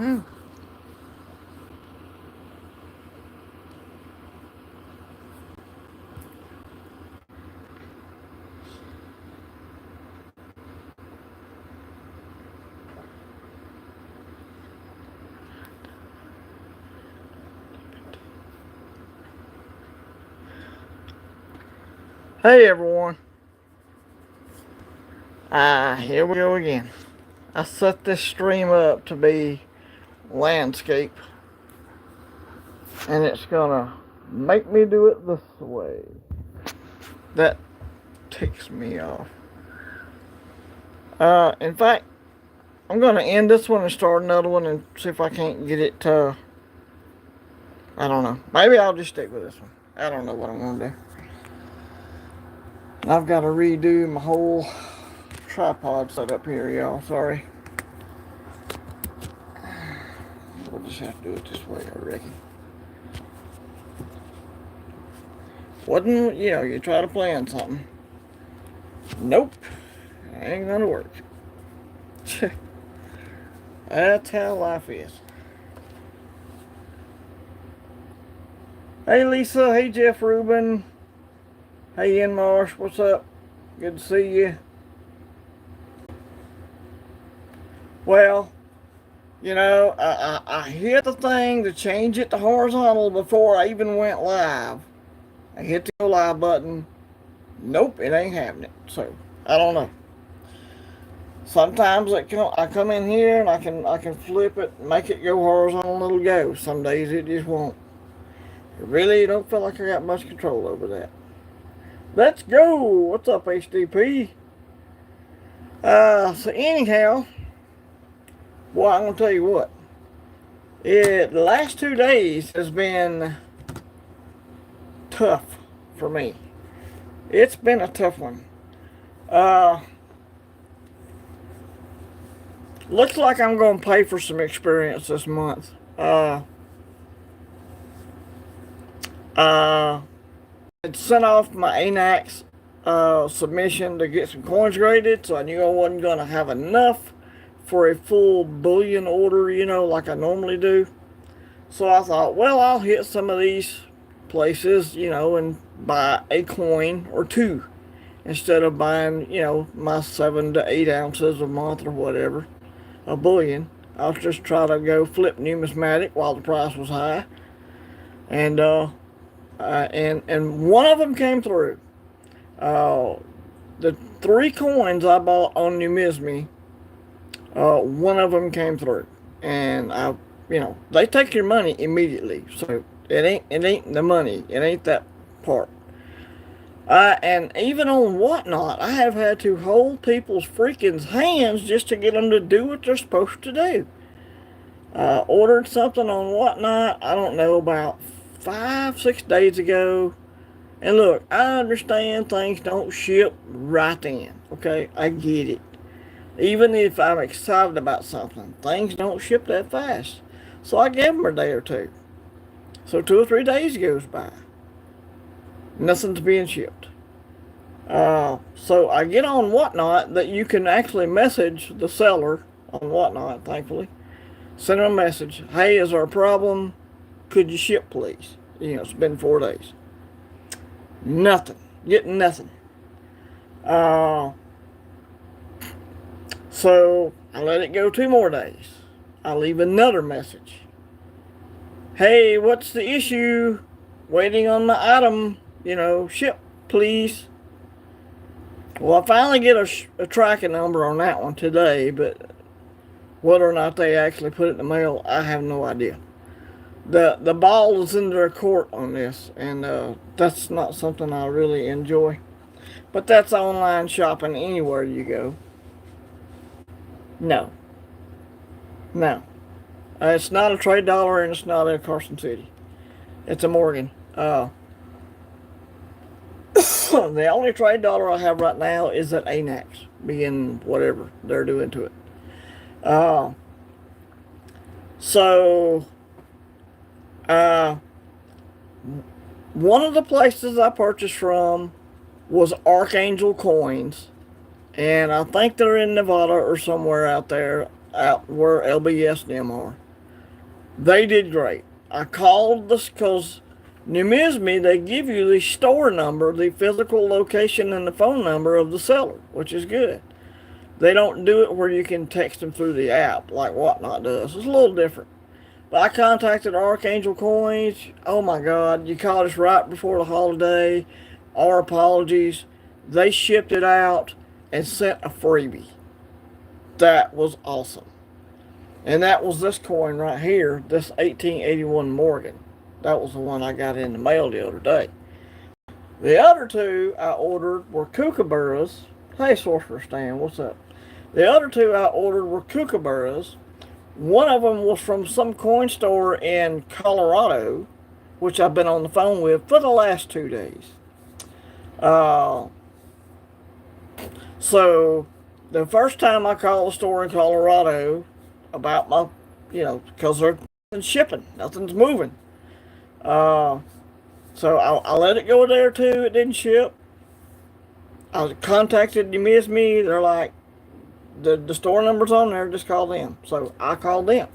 Hey everyone. Here we go again. I set this stream up to be landscape, and it's gonna make me do it this way. That ticks me off. In fact, I'm gonna end this one and start another one and see if I can't get it to. I don't know. Maybe I'll just stick with this one. I don't know what I'm gonna do. I've got to redo my whole tripod setup here, y'all. Sorry. We'll just have to do it this way, I reckon. Wasn't, you try to plan something. Nope. Ain't gonna work. That's how life is. Hey Lisa, hey Jeff Rubin. Hey Ian Marsh, what's up? Good to see you. Well, I hit the thing to change it to horizontal before I even went live. I hit the go live button. Nope, it ain't happening. So, I don't know. Sometimes I come in here and I can flip it, make it go horizontal and it'll go. Some days it just won't. I really don't feel like I got much control over that. Let's go! What's up, HDP? So anyhow, well, I'm gonna tell you what. The last 2 days has been tough for me. It's been a tough one. Looks like I'm gonna pay for some experience this month. I sent off my ANAX submission to get some coins graded, so I knew I wasn't going to have enough for a full bullion order, like I normally do. So I thought, well, I'll hit some of these places, and buy a coin or two instead of buying, my 7 to 8 ounces a month or whatever, a bullion. I'll just try to go flip numismatic while the price was high. And one of them came through. The 3 coins I bought on Numismi, one of them came through, and they take your money immediately. So it ain't the money. It ain't that part. And even on Whatnot, I have had to hold people's freaking hands just to get them to do what they're supposed to do. Ordered something on Whatnot, I don't know, about 5-6 days ago. And look, I understand things don't ship right then. Okay, I get it. Even if I'm excited about something, things don't ship that fast. So I gave them a day or two. So 2 or 3 days goes by. Nothing's being shipped. So I get on Whatnot that you can actually message the seller on Whatnot, thankfully. Send them a message. Hey, is there a problem? Could you ship, please? It's been 4 days. Nothing. Getting nothing. So I let it go 2 more days. I leave another message. Hey, what's the issue? Waiting on my item. Ship, please. Well, I finally get a tracking number on that one today, but whether or not they actually put it in the mail, I have no idea. The ball is in their court on this, and that's not something I really enjoy. But that's online shopping anywhere you go. No. It's not a trade dollar, and it's not a Carson City. It's a Morgan. The only trade dollar I have right now is at ANAX, being whatever they're doing to it. One of the places I purchased from was Archangel Coins, and I think they're in Nevada or somewhere out there, out where LBS and them are. They did great. I called this because Numismi, they give you the store number, the physical location, and the phone number of the seller, which is good. They don't do it where you can text them through the app like Whatnot does. It's a little different. But I contacted Archangel Coins. Oh my God, you called us right before the holiday. Our apologies. They shipped it out and sent a freebie. That was awesome. And that was this coin right here, this 1881 Morgan. That was the one I got in the mail the other day. The other two I ordered were kookaburras. Hey, Sorcerer Stan, what's up? The other two I ordered were kookaburras. One of them was from some coin store in Colorado, which I've been on the phone with for the last 2 days. So the first time I called the store in Colorado about my, because they're shipping, nothing's moving. So I let it go there too. It didn't ship. I contacted You Miss Me. They're like, the store number's on there. Just call them. So I called them.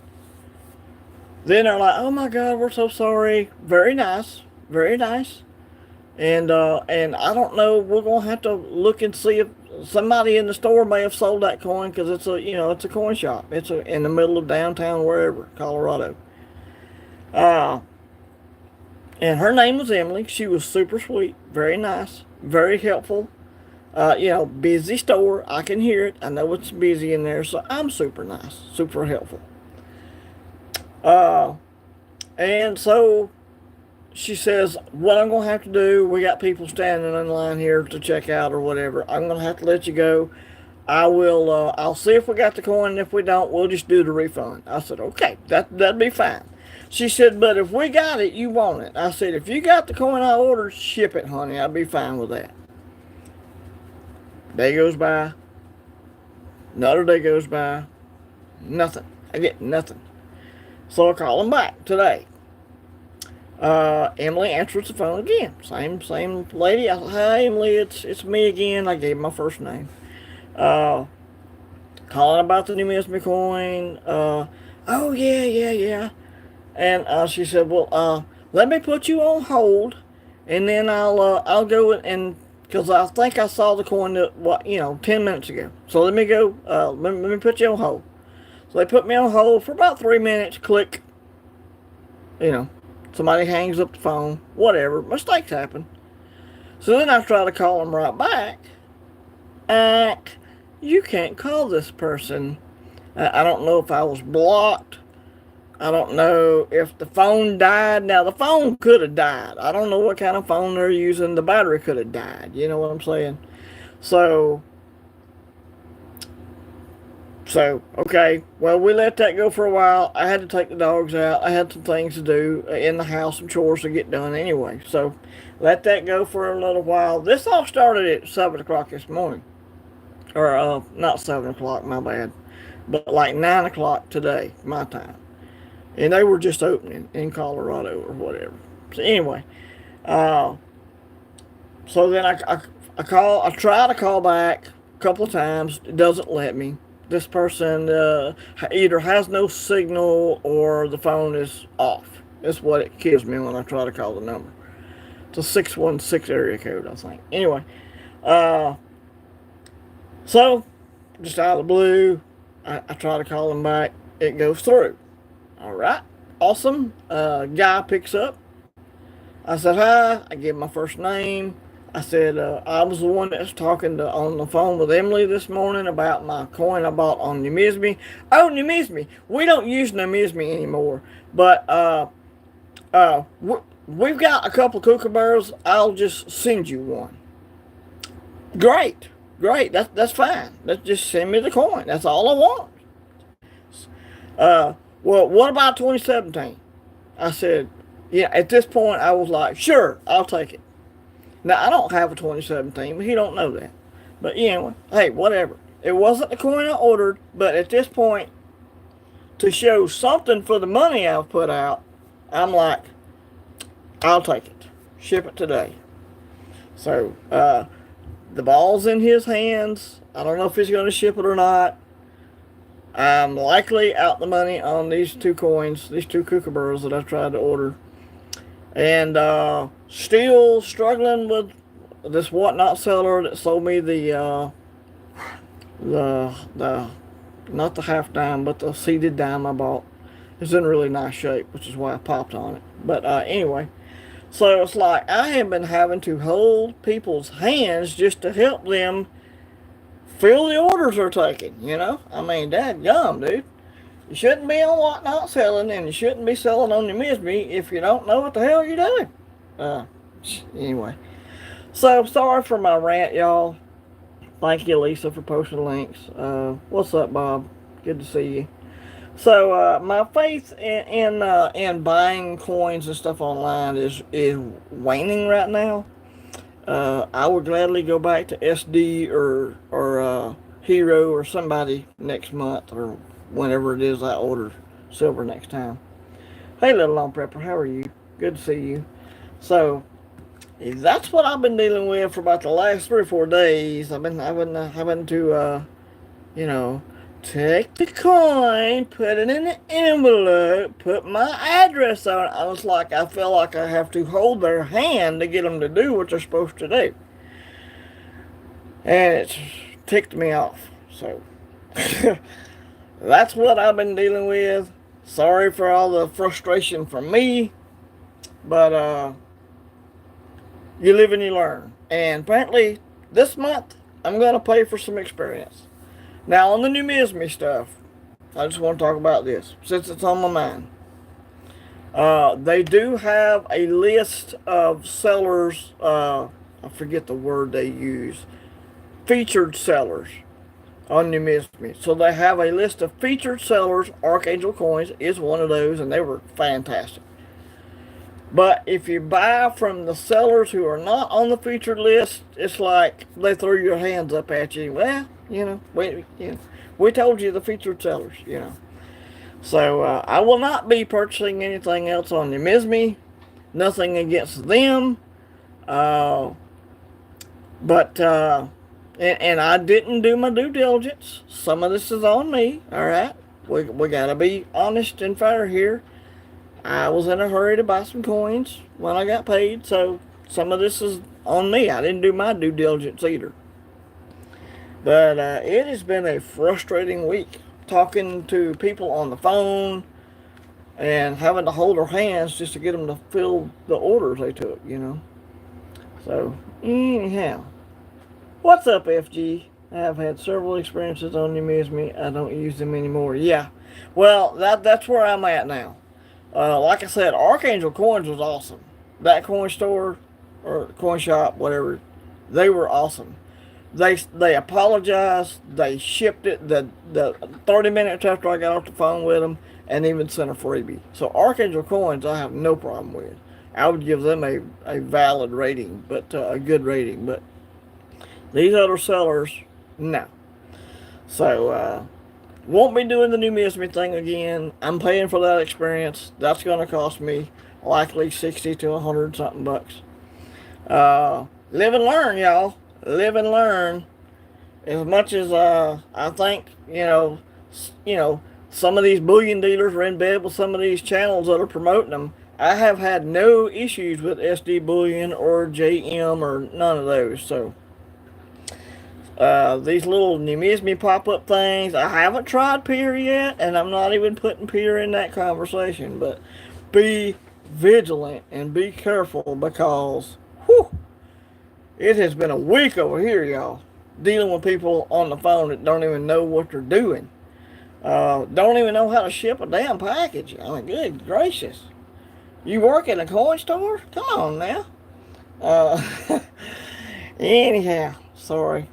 Then they're like, oh my God, we're so sorry. Very nice, very nice. And I don't know. We're gonna have to look and see if somebody in the store may have sold that coin because it's a coin shop. It's in the middle of downtown wherever, Colorado. And her name was Emily. She was super sweet, very nice, very helpful. Busy store. I can hear it. I know it's busy in there, so I'm super nice, super helpful. And so she says, what I'm going to have to do, we got people standing in line here to check out or whatever. I'm going to have to let you go. I'll see if we got the coin, and if we don't, we'll just do the refund. I said, okay, that'd be fine. She said, but if we got it, you want it. I said, if you got the coin I ordered, ship it, honey. I'll be fine with that. Day goes by. Another day goes by. Nothing. I get nothing. So I call them back today. Emily answers the phone again. Same lady. I said, hi, Emily, it's me again. I gave my first name. Calling about the new Miss coin. Oh, yeah. And she said, well, let me put you on hold, and then I'll go and because I think I saw the coin 10 minutes ago. So let me go. Let me put you on hold. So they put me on hold for about 3 minutes. Click. Somebody hangs up the phone. Whatever. Mistakes happen. So then I try to call them right back. You can't call this person. I don't know if I was blocked. I don't know if the phone died. Now, the phone could have died. I don't know what kind of phone they're using. The battery could have died. You know what I'm saying? So, okay. Well, we let that go for a while. I had to take the dogs out. I had some things to do in the house, some chores to get done anyway. So, let that go for a little while. This all started at 7 o'clock this morning. Or, not 7 o'clock, my bad. But like 9 o'clock today, my time. And they were just opening in Colorado or whatever. So anyway, so then I try to call back a couple of times. It doesn't let me. This person either has no signal or the phone is off. That's what it gives me when I try to call the number. It's a 616 area code, I think. Anyway, so just out of the blue, I try to call them back. It goes through. All right, awesome. Guy picks up. I said hi. I gave my first name. I said I was the one that was talking on the phone with Emily this morning about my coin I bought on Numismi. Oh, Numismi. We don't use Numismi anymore, but we've got a couple of kookaburras. I'll just send you one. Great. That's fine. Let's just send me the coin. That's all I want. Well, what about 2017? I said, yeah, at this point, I was like, sure, I'll take it. Now, I don't have a 2017, but he don't know that. But anyway, hey, whatever. It wasn't the coin I ordered, but at this point, to show something for the money I've put out, I'm like, I'll take it. Ship it today. So, the ball's in his hands. I don't know if he's going to ship it or not. I'm likely out the money on these two coins, these two kookaburras that I tried to order, and still struggling with this whatnot seller that sold me the not the half dime, but the seeded dime I bought. It's in really nice shape, which is why I popped on it. But anyway, so it's like I have been having to hold people's hands just to help them fill the orders they're taking. I mean, dadgum, dude. You shouldn't be on whatnot selling, and you shouldn't be selling on your Misme if you don't know what the hell you're doing. Uh, anyway, so sorry for my rant, y'all. Thank you, Lisa, for posting links. What's up, Bob? Good to see you. So my faith in buying coins and stuff online is waning right now. I would gladly go back to SD or Hero or somebody next month or whenever it is I order silver next time. Hey, little long prepper, how are you? Good to see you. So that's what I've been dealing with for about the last 3 or 4 days. I've been having to take the coin, put it in an envelope, put my address on it. I feel like I have to hold their hand to get them to do what they're supposed to do. And it's ticked me off. So that's what I've been dealing with. Sorry for all the frustration from me. But you live and you learn. And apparently this month I'm going to pay for some experience. Now, on the new Misme stuff, I just want to talk about this, since it's on my mind. They do have a list of sellers, I forget the word they use, featured sellers on New Misme. So they have a list of featured sellers. Archangel Coins is one of those, and they were fantastic. But if you buy from the sellers who are not on the featured list, it's like they throw your hands up at you. Well, we told you the featured sellers. So I will not be purchasing anything else on the Misme. Nothing against them. But I didn't do my due diligence. Some of this is on me. All right, we gotta be honest and fair here. I was in a hurry to buy some coins when I got paid, so some of this is on me. I didn't do my due diligence either. But it has been a frustrating week talking to people on the phone and having to hold their hands just to get them to fill the orders they took. So, anyhow. What's up, FG? I've had several experiences on New Misme. I don't use them anymore. Yeah. Well, that's where I'm at now. Like I said, Archangel Coins was awesome. That coin store or coin shop, whatever, they were awesome. They apologized. They shipped it the 30 minutes after I got off the phone with them, and even sent a freebie. So Archangel Coins, I have no problem with. I would give them a valid rating, but a good rating. But these other sellers, no. So won't be doing the new Misme thing again. I'm paying for that experience. That's going to cost me likely 60 to 100 something bucks. Live and learn, y'all. Live and learn. As much as I think, some of these bullion dealers are in bed with some of these channels that are promoting them. I have had no issues with SD Bullion or JM or none of those. So these little New Misme pop-up things, I haven't tried Peer yet, and I'm not even putting Peer in that conversation, but be vigilant and be careful because it has been a week over here, y'all, dealing with people on the phone that don't even know what they're doing. Don't even know how to ship a damn package. I mean, good gracious. You work in a coin store? Come on now. Anyhow, sorry.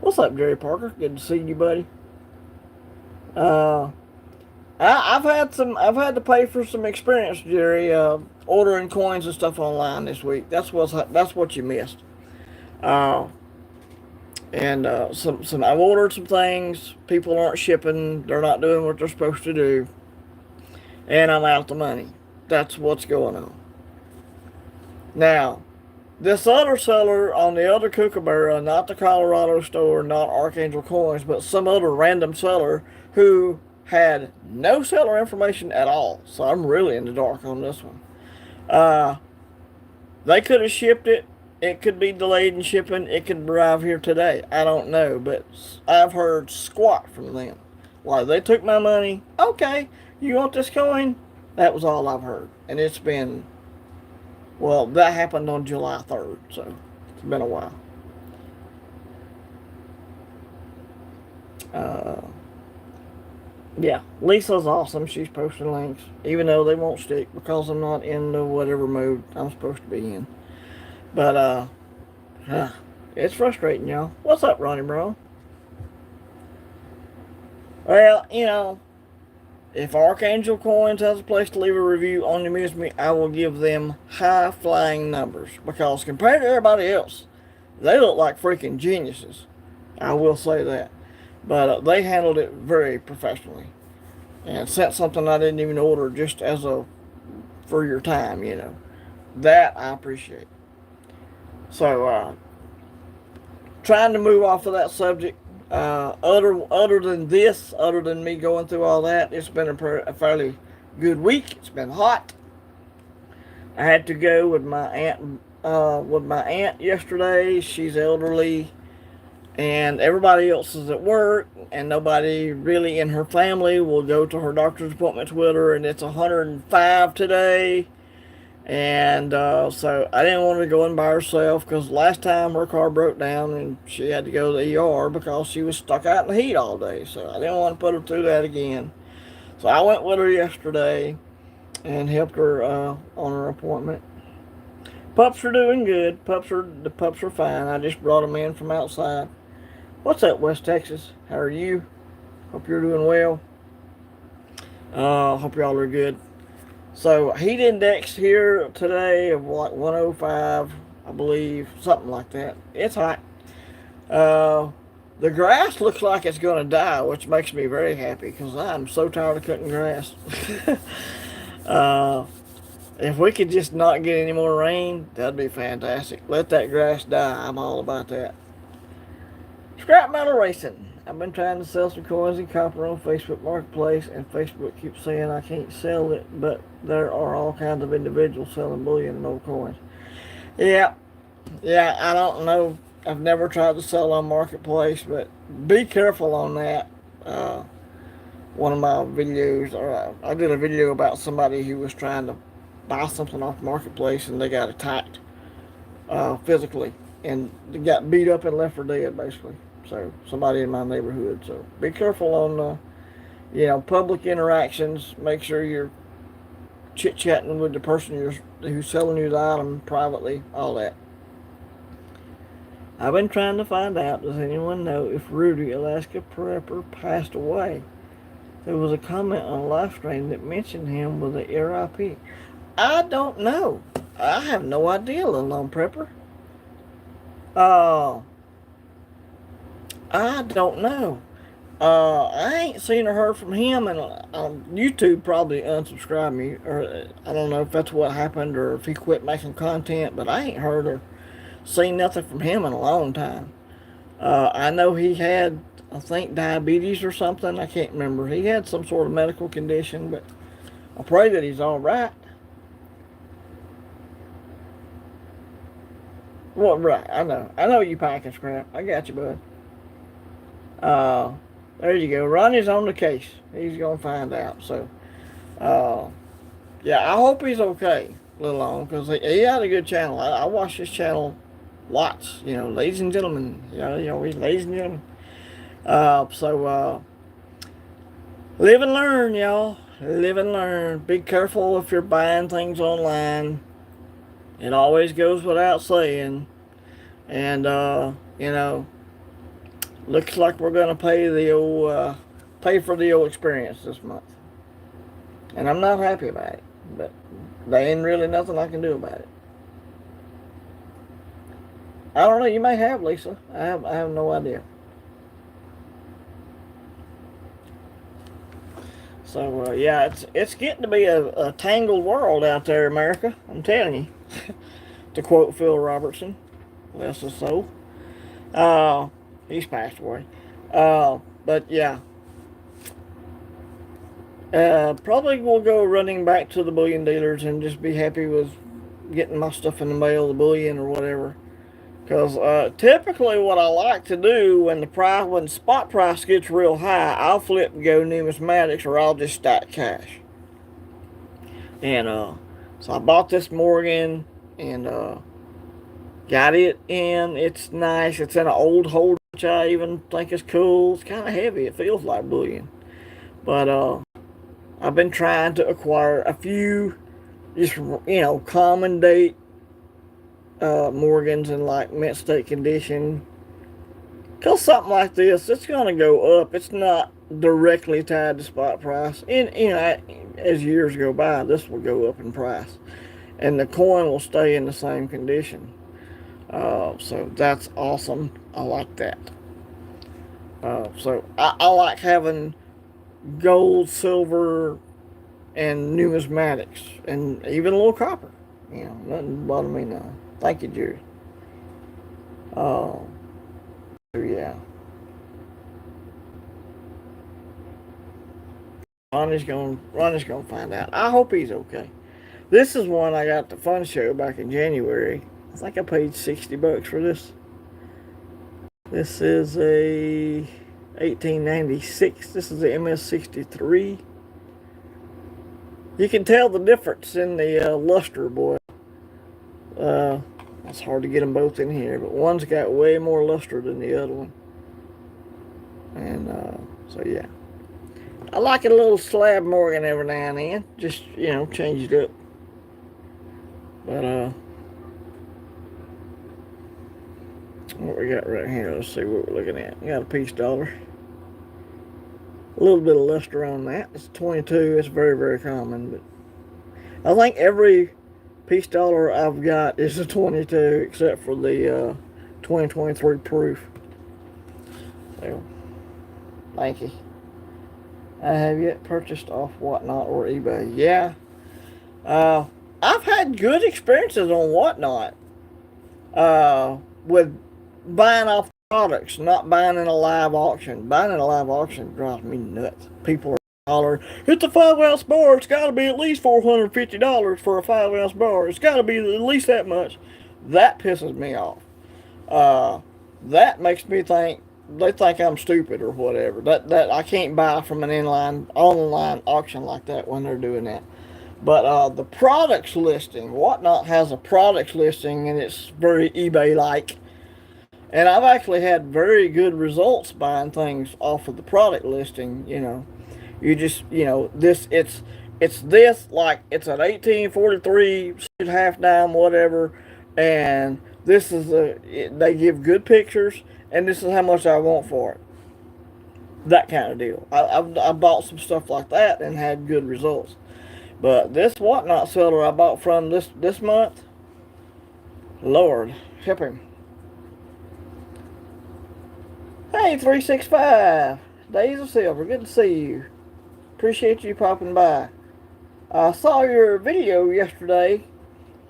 What's up, Jerry Parker? Good to see you, buddy. I've had to pay for some experience, Jerry. Ordering coins and stuff online this week. That's what you missed. And I've ordered some things. People aren't shipping. They're not doing what they're supposed to do. And I'm out the money. That's what's going on. Now, This other seller on the other Kookaburra, not the Colorado store, not Archangel Coins, but some other random seller who had no seller information at all. So I'm really in the dark on this one. Uh, they could have shipped it. It could be delayed in shipping. It could arrive here today. I don't know, but I've heard squat from them. Like, they took my money. Okay, you want this coin? That was all I've heard. And it's been, well, that happened on July 3rd, so it's been a while. Uh, yeah, Lisa's awesome. She's posting links, even though they won't stick because I'm not in the whatever mode I'm supposed to be in. But, it's frustrating, y'all. What's up, Ronnie Bro? Well, if Archangel Coins has a place to leave a review on the Muse, I will give them high flying numbers because compared to everybody else, they look like freaking geniuses. I will say that. But they handled it very professionally and sent something I didn't even order just as a for your time, That I appreciate. So, trying to move off of that subject. Other than me going through all that, it's been a fairly good week. It's been hot. I had to go with my aunt yesterday. She's elderly, and everybody else is at work, and nobody really in her family will go to her doctor's appointments with her. And it's 105 today. And so I didn't want her to go in by herself because last time her car broke down and she had to go to the ER because she was stuck out in the heat all day. So I didn't want to put her through that again. So I went with her yesterday and helped her on her appointment. Pups are doing good. The pups are fine. I just brought them in from outside. What's up, West Texas? How are you? Hope you're doing well. Hope y'all are good. So heat index here today of like 105, I believe, something like that. It's hot. The grass looks like it's going to die, which makes me very happy because I'm so tired of cutting grass. If we could just not get any more rain, that'd be fantastic. Let that grass die. I'm all about that. Scrap metal racing. I've been trying to sell some coins and copper on Facebook Marketplace, and Facebook keeps saying I can't sell it, but there are all kinds of individuals selling bullion and old coins. Yeah, I don't know. I've never tried to sell on Marketplace, but be careful on that. One of my videos, I did a video about somebody who was trying to buy something off Marketplace, and they got attacked physically, and they got beat up and left for dead, basically. So somebody in my neighborhood. So be careful on, public interactions. Make sure you're chit-chatting with the person who's selling you the item privately. All that. I've been trying to find out. Does anyone know if Rudy, Alaska Prepper, passed away? There was a comment on a live stream that mentioned him with the RIP. I don't know. I have no idea, Little Known Prepper. I don't know. I ain't seen or heard from him, and YouTube probably unsubscribed me, or I don't know if that's what happened or if he quit making content, but I ain't heard or seen nothing from him in a long time. I know he had, I think, diabetes or something. I can't remember. He had some sort of medical condition, but I pray that he's all right. Well, right, I know you packing scrap. I got you, bud. There you go. Ronnie's on the case. He's gonna find out. So, yeah, I hope he's okay, little on, because he had a good channel. I watch his channel lots. Ladies and gentlemen. Ladies and gentlemen. Live and learn, y'all. Live and learn. Be careful if you're buying things online. It always goes without saying. And, looks like we're going to pay for the old experience this month. And I'm not happy about it. But there ain't really nothing I can do about it. I don't know. You may have, Lisa. I have no idea. So, yeah, it's getting to be a tangled world out there, America. I'm telling you. To quote Phil Robertson, bless his soul. Uh, he's passed away. But yeah, probably will go running back to the bullion dealers and just be happy with getting my stuff in the mail, the bullion or whatever. Because typically, what I like to do when the spot price gets real high, I'll flip and go numismatics, or I'll just stack cash. And so I bought this Morgan and got it in. It's nice. It's in an old holder, which I even think is cool. It's kind of heavy. It feels like bullion. But I've been trying to acquire a few, just common date Morgans in like mint state condition. Cause something like this, it's gonna go up. It's not directly tied to spot price. And as years go by, this will go up in price, and the coin will stay in the same condition. So that's awesome. I like that. So I like having gold, silver, and numismatics, and even a little copper. Nothing bother me none. Thank you, Jerry. Yeah. Ronnie's gonna find out. I hope he's okay. This is one I got at the fun show back in January. I think I paid $60 for this. This is a 1896. This is the MS63. You can tell the difference in the luster, boy. It's hard to get them both in here, but one's got way more luster than the other one. And so yeah, I like a little slab Morgan every now and then. Just change it up. But what we got right here? Let's see what we're looking at. We got a piece dollar. A little bit of luster on that. It's 22. It's very, very common, but I think every piece dollar I've got is a 22, except for the 2023 proof. So, thank you. I have yet purchased off Whatnot or eBay. Yeah. I've had good experiences on Whatnot with buying off products, not buying in a live auction. Buying in a live auction drives me nuts. People are hollering, it's a 5-ounce bar. It's got to be at least $450 for a 5-ounce bar. It's got to be at least that much. That pisses me off. That makes me think they think I'm stupid or whatever. That I can't buy from an online auction like that when they're doing that. But the products listing, Whatnot has a products listing, and it's very eBay-like. And I've actually had very good results buying things off of the product listing. You just it's this, like it's an 1843 half dime whatever, and this is they give good pictures, and this is how much I want for it. That kind of deal. I bought some stuff like that and had good results. But this Whatnot seller I bought from this month, Lord, help him. Hey, 365, Days of Silver, good to see you. Appreciate you popping by. I saw your video yesterday.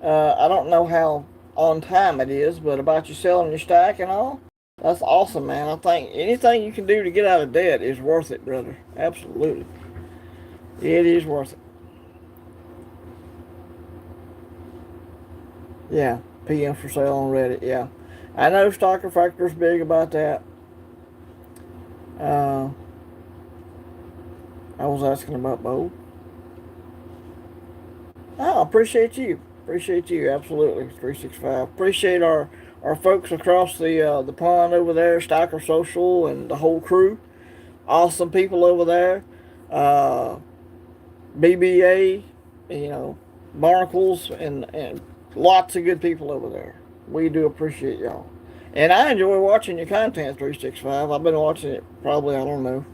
I don't know how on time it is, but about you selling your stack and all. That's awesome, man. I think anything you can do to get out of debt is worth it, brother. Absolutely. It is worth it. Yeah, PM for sale on Reddit, yeah. I know Stocker Factor's big about that. I was asking about both. Oh, appreciate you. Appreciate you, absolutely. 365. Appreciate our folks across the pond over there, Stocker Social and the whole crew. Awesome people over there. BBA, Barnacles, and lots of good people over there. We do appreciate y'all. And I enjoy watching your content, 365. I've been watching it probably, I don't know.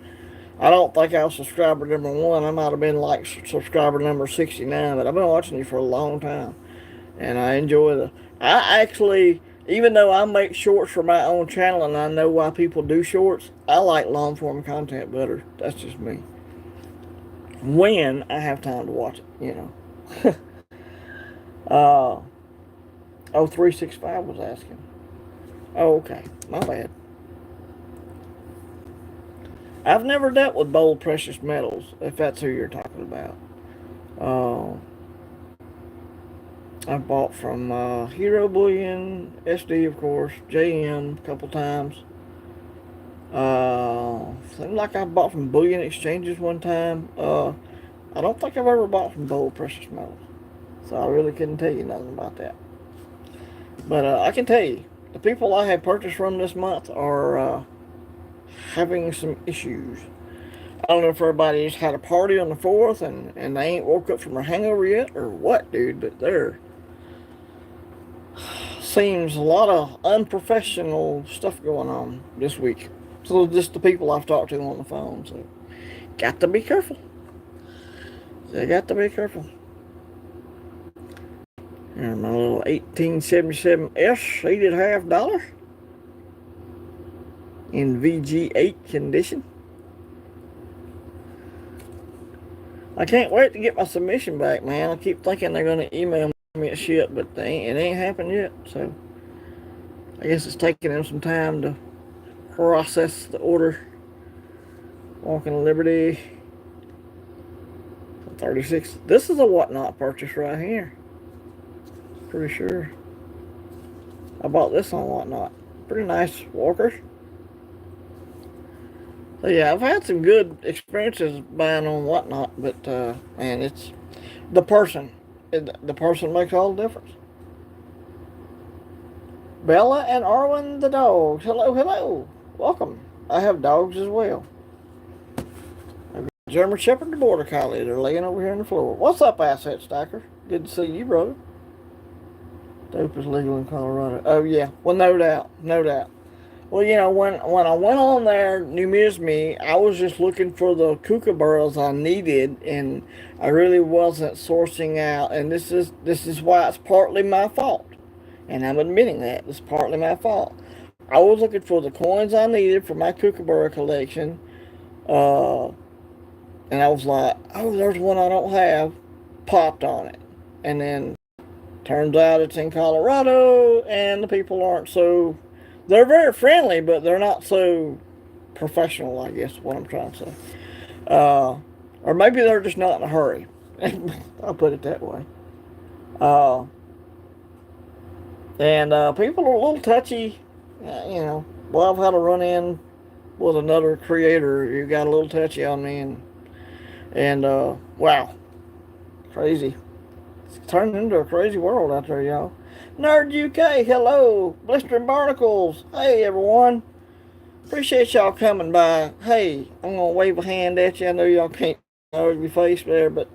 I don't think I was subscriber number 1. I might have been like subscriber number 69, but I've been watching you for a long time. And I enjoy I actually, even though I make shorts for my own channel and I know why people do shorts, I like long form content better. That's just me. When I have time to watch it, Oh, 365 was asking. Oh, okay. My bad. I've never dealt with Bold Precious Metals, if that's who you're talking about. Uh, I've bought from Hero Bullion, SD, of course, JM a couple times. Seems like I bought from Bullion Exchanges one time. I don't think I've ever bought from Bold Precious Metals, so I really couldn't tell you nothing about that. But I can tell you, the people I have purchased from this month are having some issues. I don't know if everybody's had a party on the 4th and they ain't woke up from their hangover yet or what, dude, but there seems a lot of unprofessional stuff going on this week. So just the people I've talked to on the phone, so got to be careful. They got to be careful. And my little 1877S $8.50 in VG8 condition. I can't wait to get my submission back, man. I keep thinking they're going to email me shit, but it ain't happened yet. So I guess it's taking them some time to process the order. Walking Liberty 36. This is a Whatnot purchase right here. Pretty sure I bought this on Whatnot. Pretty nice walkers. So yeah, I've had some good experiences buying on Whatnot, but man, it's the person. The person makes all the difference. Bella and Arwen the dogs. Hello, hello. Welcome. I have dogs as well. German Shepherd and Border Collie. They're laying over here on the floor. What's up, Asset Stacker? Good to see you, brother. Dope is legal in Colorado. Oh, yeah. Well, no doubt. No doubt. Well, you know, when I went on there, Numisme, I was just looking for the kookaburras I needed, and I really wasn't sourcing out. And this is why it's partly my fault. And I'm admitting that. It's partly my fault. I was looking for the coins I needed for my kookaburra collection. And I was like, oh, there's one I don't have. Popped on it. And then turns out it's in Colorado, and the people aren't so... They're very friendly, but they're not so professional, I guess, is what I'm trying to say. Or maybe they're just not in a hurry. I'll put it that way. And people are a little touchy. You know, well, I've had a run-in with another creator who got a little touchy on me, and wow, crazy. It's turned into a crazy world out there, y'all. Nerd UK, hello. Blistering Barnacles, hey everyone. Appreciate y'all coming by. Hey, I'm gonna wave a hand at you. I know y'all can't know your face there, but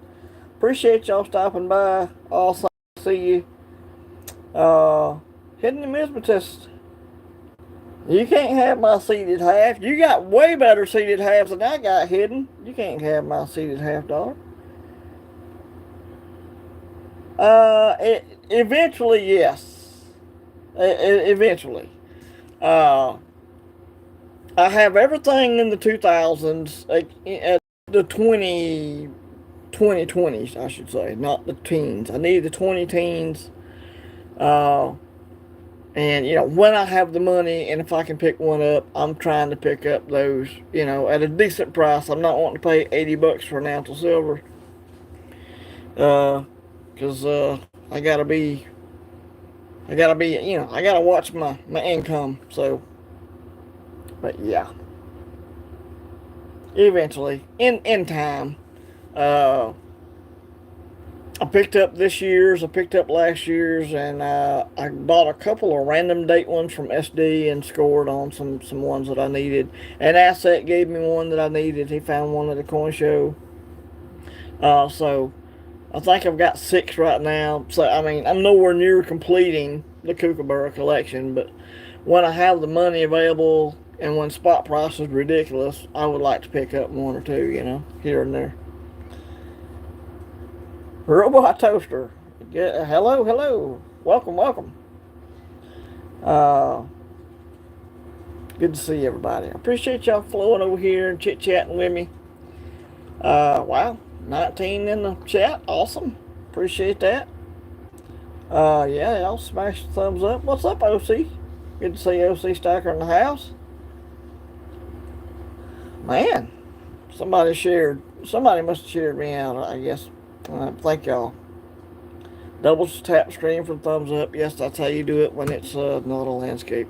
appreciate y'all stopping by. Also, see you. Hidden Numismatist. You can't have my seated half. You got way better seated halves than I got, Hidden. You can't have my seated half, dog. Eventually, yes. Eventually. I have everything in the 2000s, the 2020s, I should say, not the teens. I need the 20 teens. And, you know, when I have the money and if I can pick one up, I'm trying to pick up those, you know, at a decent price. I'm not wanting to pay $80 for an ounce of silver. Because I gotta be, you know, I gotta watch my income. So, but yeah, eventually, in time, I picked up this year's, I picked up last year's, and I bought a couple of random date ones from SD and scored on some ones that I needed. And Asset gave me one that I needed. He found one at the coin show. So I think I've got 6 right now. So, I mean, I'm nowhere near completing the kookaburra collection, but when I have the money available and when spot price is ridiculous, I would like to pick up 1 or 2, you know, here and there. Robot Toaster. Yeah, hello. Welcome. Good to see everybody. I appreciate y'all flowing over here and chit-chatting with me. Wow. 19 in the chat. Awesome. Appreciate that. Yeah, y'all smash the thumbs up. What's up, OC? Good to see OC Stacker in the house. Man, somebody shared. Somebody must have shared me out, I guess. Thank y'all. Double tap screen for thumbs up. Yes, that's how you do it when it's not a landscape.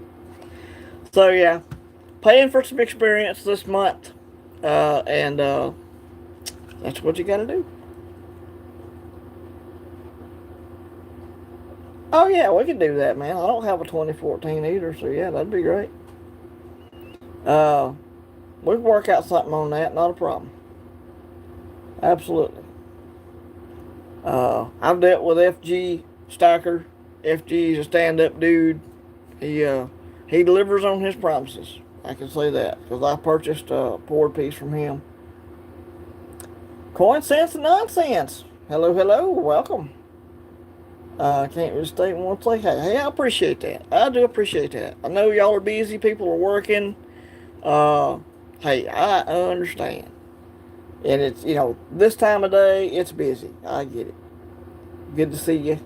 So, yeah, paying for some experience this month. And that's what you got to do. Oh, yeah, we can do that, man. I don't have a 2014 either, so yeah, that'd be great. Uh, we can work out something on that, not a problem. Absolutely. I've dealt with FG Stacker. FG is a stand-up dude. He delivers on his promises. I can say that because I purchased a board piece from him. Coin sense and nonsense. Hello, hello, welcome. I can't really state and want to say hey. I appreciate that. I do appreciate that. I know y'all are busy. People are working. Uh, hey, I understand. And it's, this time of day, it's busy. I get it. Good to see you.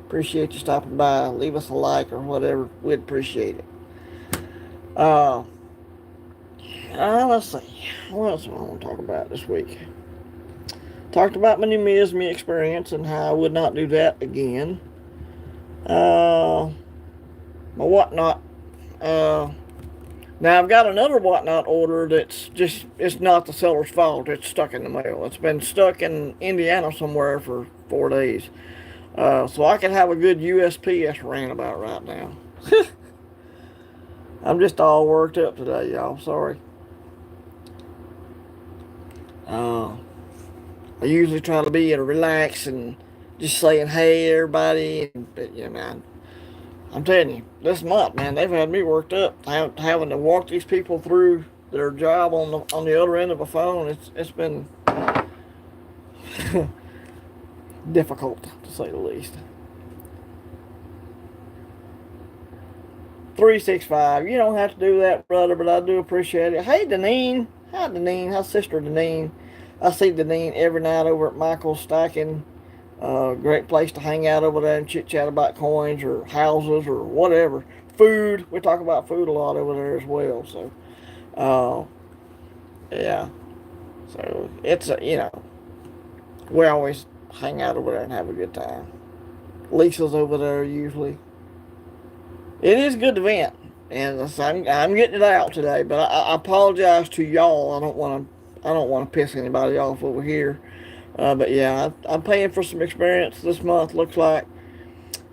Appreciate you stopping by. Leave us a like or whatever. We'd appreciate it. Uh, let's see. What else do I want to talk about this week? Talked about my new Misme experience and how I would not do that again. My whatnot. Now I've got another whatnot order that's just, it's not the seller's fault. It's stuck in the mail. It's been stuck in Indiana somewhere for 4 days. So I can have a good USPS rant about right now. I'm just all worked up today, y'all. Sorry. I usually try to be relaxed and just saying, hey, everybody. But, man, I'm telling you, this month, man, they've had me worked up. Having to walk these people through their job on the other end of a phone. It's been difficult, to say the least. 365. You don't have to do that, brother, but I do appreciate it. Hey, Deneen. Hi, Deneen. Hi, Sister Deneen. I see Deneen every night over at Michael's Stacking. Great place to hang out over there and chit-chat about coins or houses or whatever. Food. We talk about food a lot over there as well. So, yeah. So, it's, we always hang out over there and have a good time. Lisa's over there usually. It is a good event, and I'm getting it out today. But I apologize to y'all. I don't want to piss anybody off over here. But yeah, I'm paying for some experience this month. Looks like,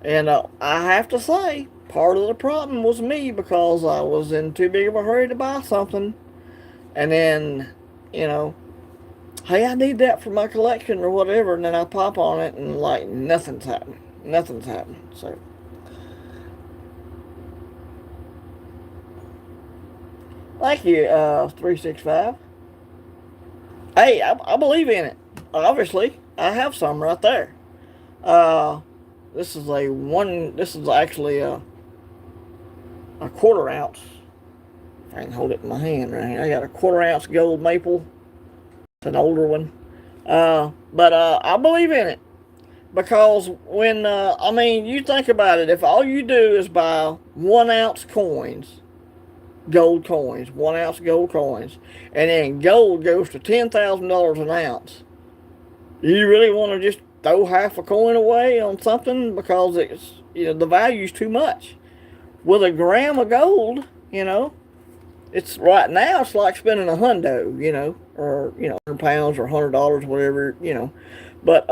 and I have to say, part of the problem was me because I was in too big of a hurry to buy something, and then, hey, I need that for my collection or whatever, and then I pop on it and like nothing's happening. Nothing's happening. So. Thank you, 365. Hey, I believe in it. Obviously, I have some right there. Uh, this is actually a quarter ounce. If I can hold it in my hand right here. I got a quarter ounce gold maple. It's an older one. But I believe in it. Because you think about it, if all you do is buy 1 ounce coins, gold coins, 1 ounce gold coins, and then gold goes to $10,000 an ounce. You really want to just throw half a coin away on something because it's the value's too much. With a gram of gold, it's right now it's like spending a hundo, or £100 or $100, whatever, But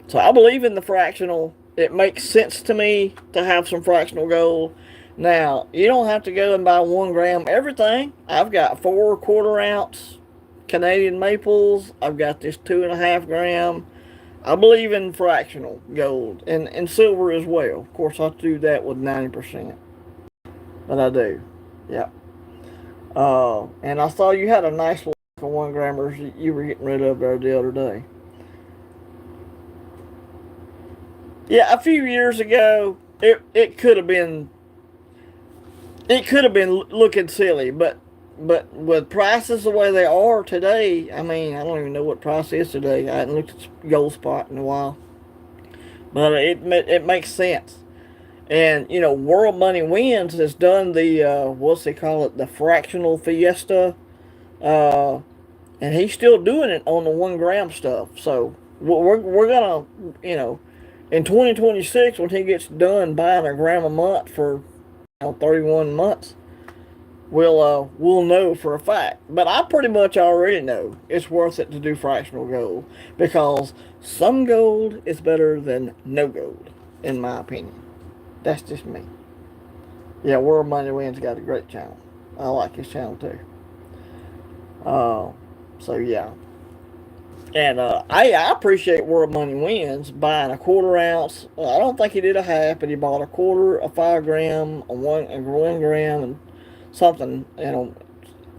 so I believe in the fractional. It makes sense to me to have some fractional gold. Now, you don't have to go and buy 1 gram everything. I've got 4 quarter ounce Canadian maples. I've got this 2.5 gram. I believe in fractional gold and silver as well. Of course, I do that with 90%. But I do. Yeah. And I saw you had a nice little 1 grammers you were getting rid of there the other day. Yeah, a few years ago, it could have been looking silly, but with prices the way they are today, I don't even know what price is today. I haven't looked at Gold Spot in a while. but it makes sense. And World Money Wins has done the what's they call it, the fractional fiesta, uh, and he's still doing it on the 1 gram stuff. So we're gonna in 2026, when he gets done buying a gram a month for 31 months, we'll know for a fact. But I pretty much already know it's worth it to do fractional gold, because some gold is better than no gold, in my opinion. That's just me. Yeah, World Money Wins got a great channel. I like his channel too. Uh, so yeah, and I appreciate World Money Wins buying a 1/4 ounce. I don't think he did a half, but he bought a quarter, a 5 gram, a 1 gram, and something,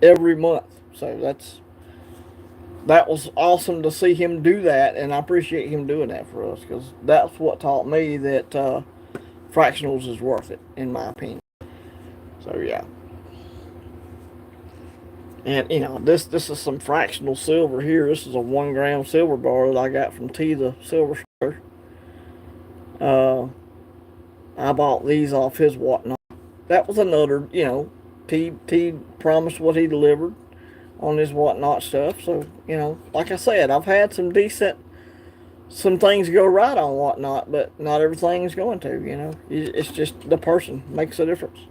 every month. So that was awesome to see him do that, and I appreciate him doing that for us, because that's what taught me that fractionals is worth it, in my opinion. So yeah. And this is some fractional silver here. This is a 1 gram silver bar that I got from T the Silver Store. Uh, I bought these off his whatnot. That was another, T promised what he delivered on his whatnot stuff. So like I said, I've had some things go right on whatnot, but not everything's going to. It's just the person makes a difference.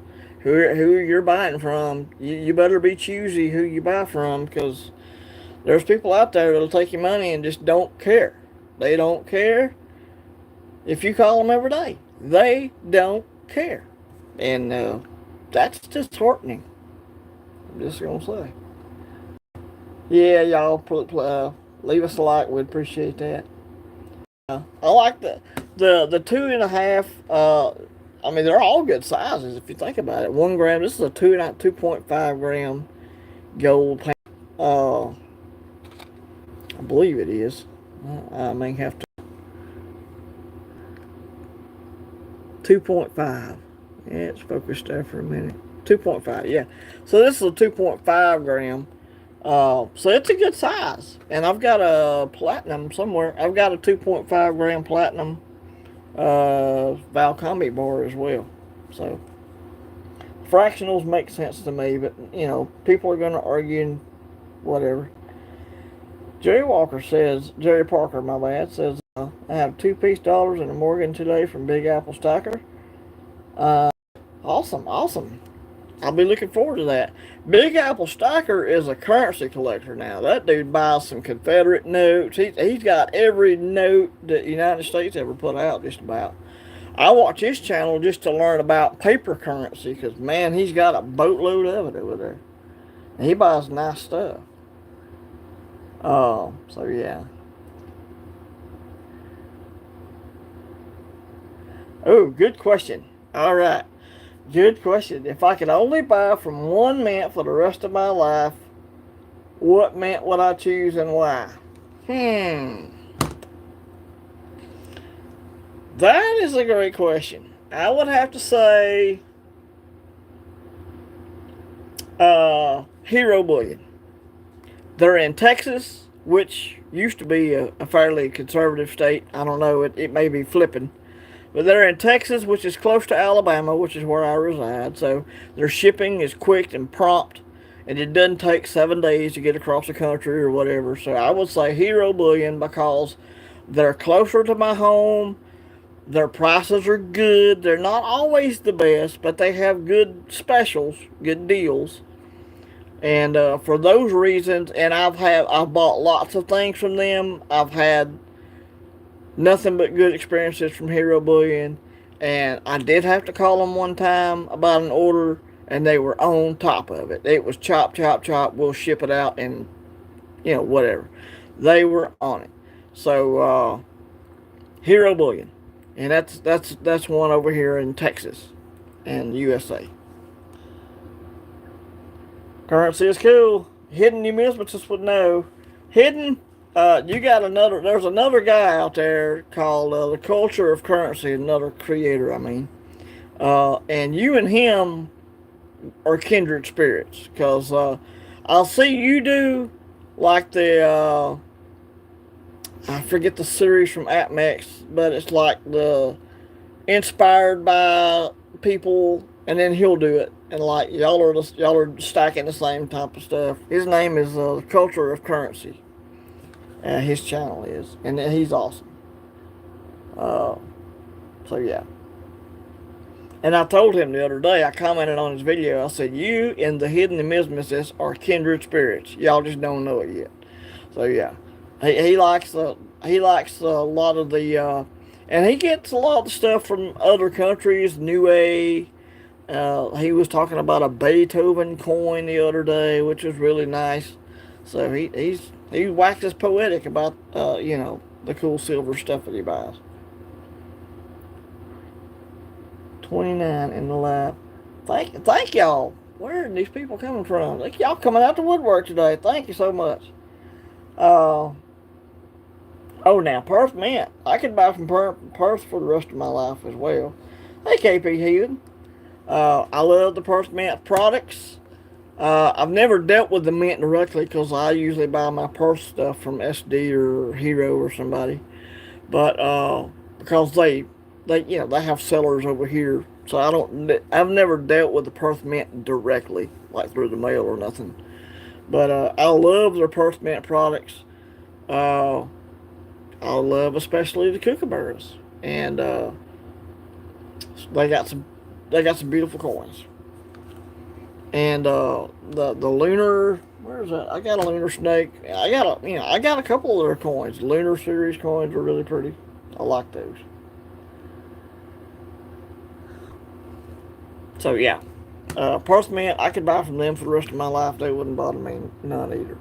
Who you're buying from, you better be choosy who you buy from, because there's people out there that'll take your money and just don't care. They don't care if you call them every day. They don't care, and that's disheartening. I'm just gonna say. Yeah, y'all, leave us a like. We'd appreciate that. I like the 2.5. I mean, they're all good sizes if you think about it. 1 gram. This is a 2.5 gram gold pan. I believe it is. I may have to. 2.5. Yeah, it's focused there for a minute. 2.5. Yeah. So this is a 2.5 gram. So it's a good size. And I've got a platinum somewhere. I've got a 2.5 gram platinum Valcombi bar as well. So fractionals make sense to me, but people are going to argue and whatever. Jerry Parker, my bad, says, I have $2 and a Morgan today from Big Apple Stacker. Awesome. I'll be looking forward to that. Big Apple Stacker is a currency collector now. That dude buys some Confederate notes. He's got every note that the United States ever put out, just about. I watch his channel just to learn about paper currency, because, man, he's got a boatload of it over there. And he buys nice stuff. So yeah. Oh, good question. All right. Good question. If I could only buy from one mint for the rest of my life, what mint would I choose and why? That is a great question. I would have to say Hero Bullion. They're in Texas, which used to be a fairly conservative state. I don't know. It may be flipping. But they're in Texas, which is close to Alabama, which is where I reside. So their shipping is quick and prompt, and it doesn't take 7 days to get across the country or whatever. So I would say Hero Bullion, because they're closer to my home. Their prices are good. They're not always the best, but they have good specials, good deals. And for those reasons, and I've bought lots of things from them. I've had nothing but good experiences from Hero Bullion, and I did have to call them one time about an order, and they were on top of it. It was chop, chop, chop. We'll ship it out, and whatever. They were on it. So Hero Bullion, and that's one over here in Texas and USA. Currency is cool. Hidden numismatists would know. Hidden. There's another guy out there called The Culture of Currency, another creator, I mean. And you and him are kindred spirits, because I'll see you do like the, I forget the series from AppMax, but it's like the inspired by people, and then he'll do it, and like y'all are stacking the same type of stuff. His name is Culture of Currency. His channel is, and he's awesome. Uh, so yeah. And I told him the other day, I commented on his video, I said, you and the hidden numismatists are kindred spirits. Y'all just don't know it yet. So yeah. He likes a lot of the and he gets a lot of the stuff from other countries, New A. He was talking about a Beethoven coin the other day, which was really nice. So he waxes poetic about the cool silver stuff that he buys. 29 in the lab. Thank y'all. Where are these people coming from? Like y'all coming out the woodwork today. Thank you so much. Uh, oh, now Perth Mint. I could buy from Perth for the rest of my life as well. Hey, KP Heathen. I love the Perth Mint products. I've never dealt with the mint directly because I usually buy my Perth stuff from SD or Hero or somebody. But because they have sellers over here, so I've never dealt with the Perth Mint directly, like through the mail or nothing. But I love their Perth Mint products. Uh, I love especially the kookaburras, and they got some beautiful coins. And the lunar, where is that? I got a lunar snake. I got a couple of their coins. Lunar series coins are really pretty. I like those. So yeah, Perth Mint, I could buy from them for the rest of my life. They wouldn't bother me none either.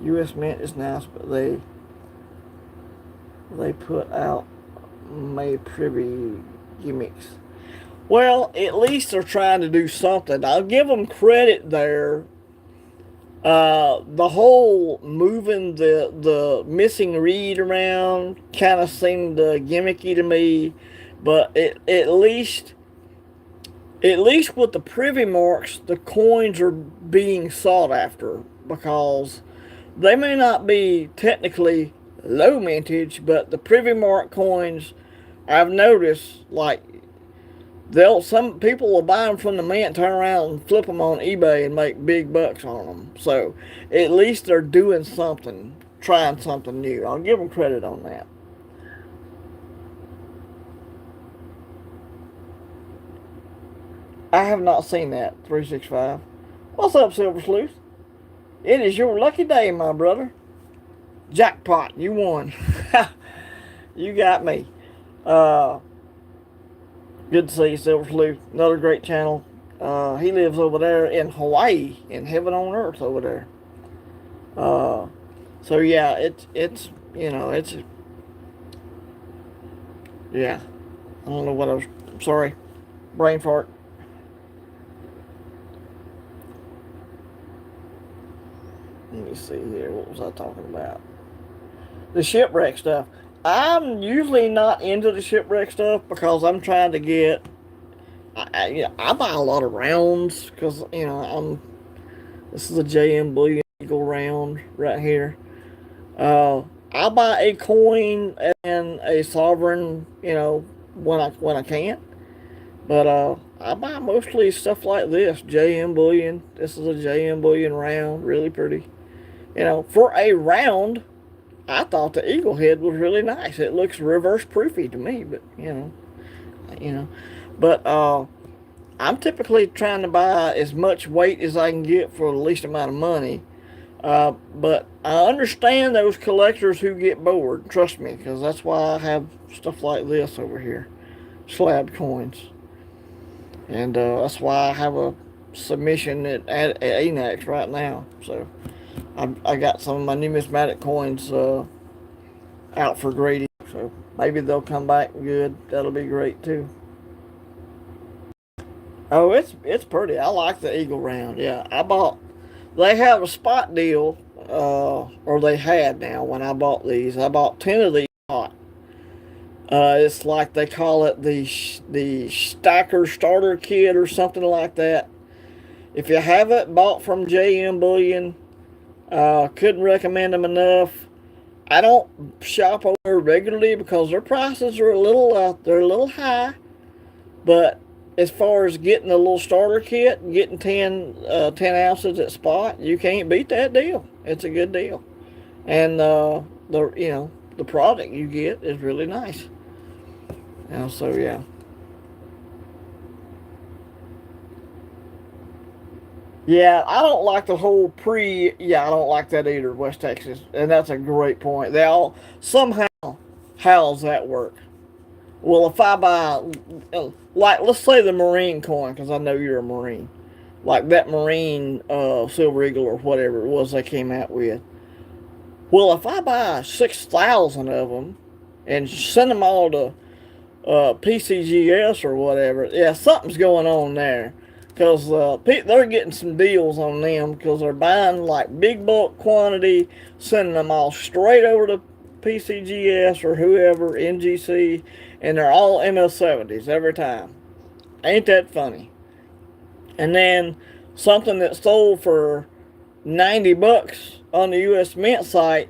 U.S. Mint is nice, but they put out May Privy gimmicks. Well, at least they're trying to do something. I'll give them credit there. The whole moving the missing reed around kind of seemed gimmicky to me, but at least with the privy marks, the coins are being sought after because they may not be technically low mintage, but the privy mark coins, I've noticed, like some people will buy them from the mint, turn around and flip them on eBay and make big bucks on them. So at least they're doing something, trying something new. I'll give them credit on that. I have not seen that, 365. What's up, Silver Sleuth? It is your lucky day, my brother. Jackpot, you won. You got me. Good to see you, Silver Sleuth. Another great channel. He lives over there in Hawaii, in heaven on earth over there. So yeah, it's yeah. I don't know what I was. Sorry, brain fart. Let me see here. What was I talking about? The shipwreck stuff. I'm usually not into the shipwreck stuff because I'm trying to get. I buy a lot of rounds because This is a JM Bullion Eagle round right here. I buy a coin and a sovereign, when I can. But I buy mostly stuff like this. JM Bullion. This is a JM Bullion round. Really pretty. For a round, I thought the eagle head was really nice. It looks reverse proofy to me, but But I'm typically trying to buy as much weight as I can get for the least amount of money. But I understand those collectors who get bored. Trust me, because that's why I have stuff like this over here, slab coins, and that's why I have a submission at ANAX right now. So. I got some of my numismatic coins out for grading, so maybe they'll come back good. That'll be great too. Oh, it's pretty. I like the Eagle round. Yeah, I bought. They have a spot deal, or they had now. When I bought these, I bought 10 of these spot. It's like they call it the Stacker Starter Kit or something like that. If you haven't bought from JM Bullion. Couldn't recommend them enough. I don't shop over there regularly because their prices are they're a little high. But as far as getting a little starter kit and getting 10 ounces at spot, you can't beat that deal. It's a good deal, and the product you get is really nice. So yeah. Yeah, I don't like the whole pre. Yeah, I don't like that either, West Texas, and that's a great point. They all somehow, how's that work? Well, if I buy, like, let's say the Marine coin, because I know you're a Marine, like that Marine Silver Eagle or whatever it was they came out with. Well, if I buy 6,000 of them and send them all to PCGS or whatever, yeah, something's going on there. Because they're getting some deals on them because they're buying like big bulk quantity, sending them all straight over to PCGS or whoever, NGC, and they're all MS70s every time. Ain't that funny? And then something that sold for $90 on the US Mint site,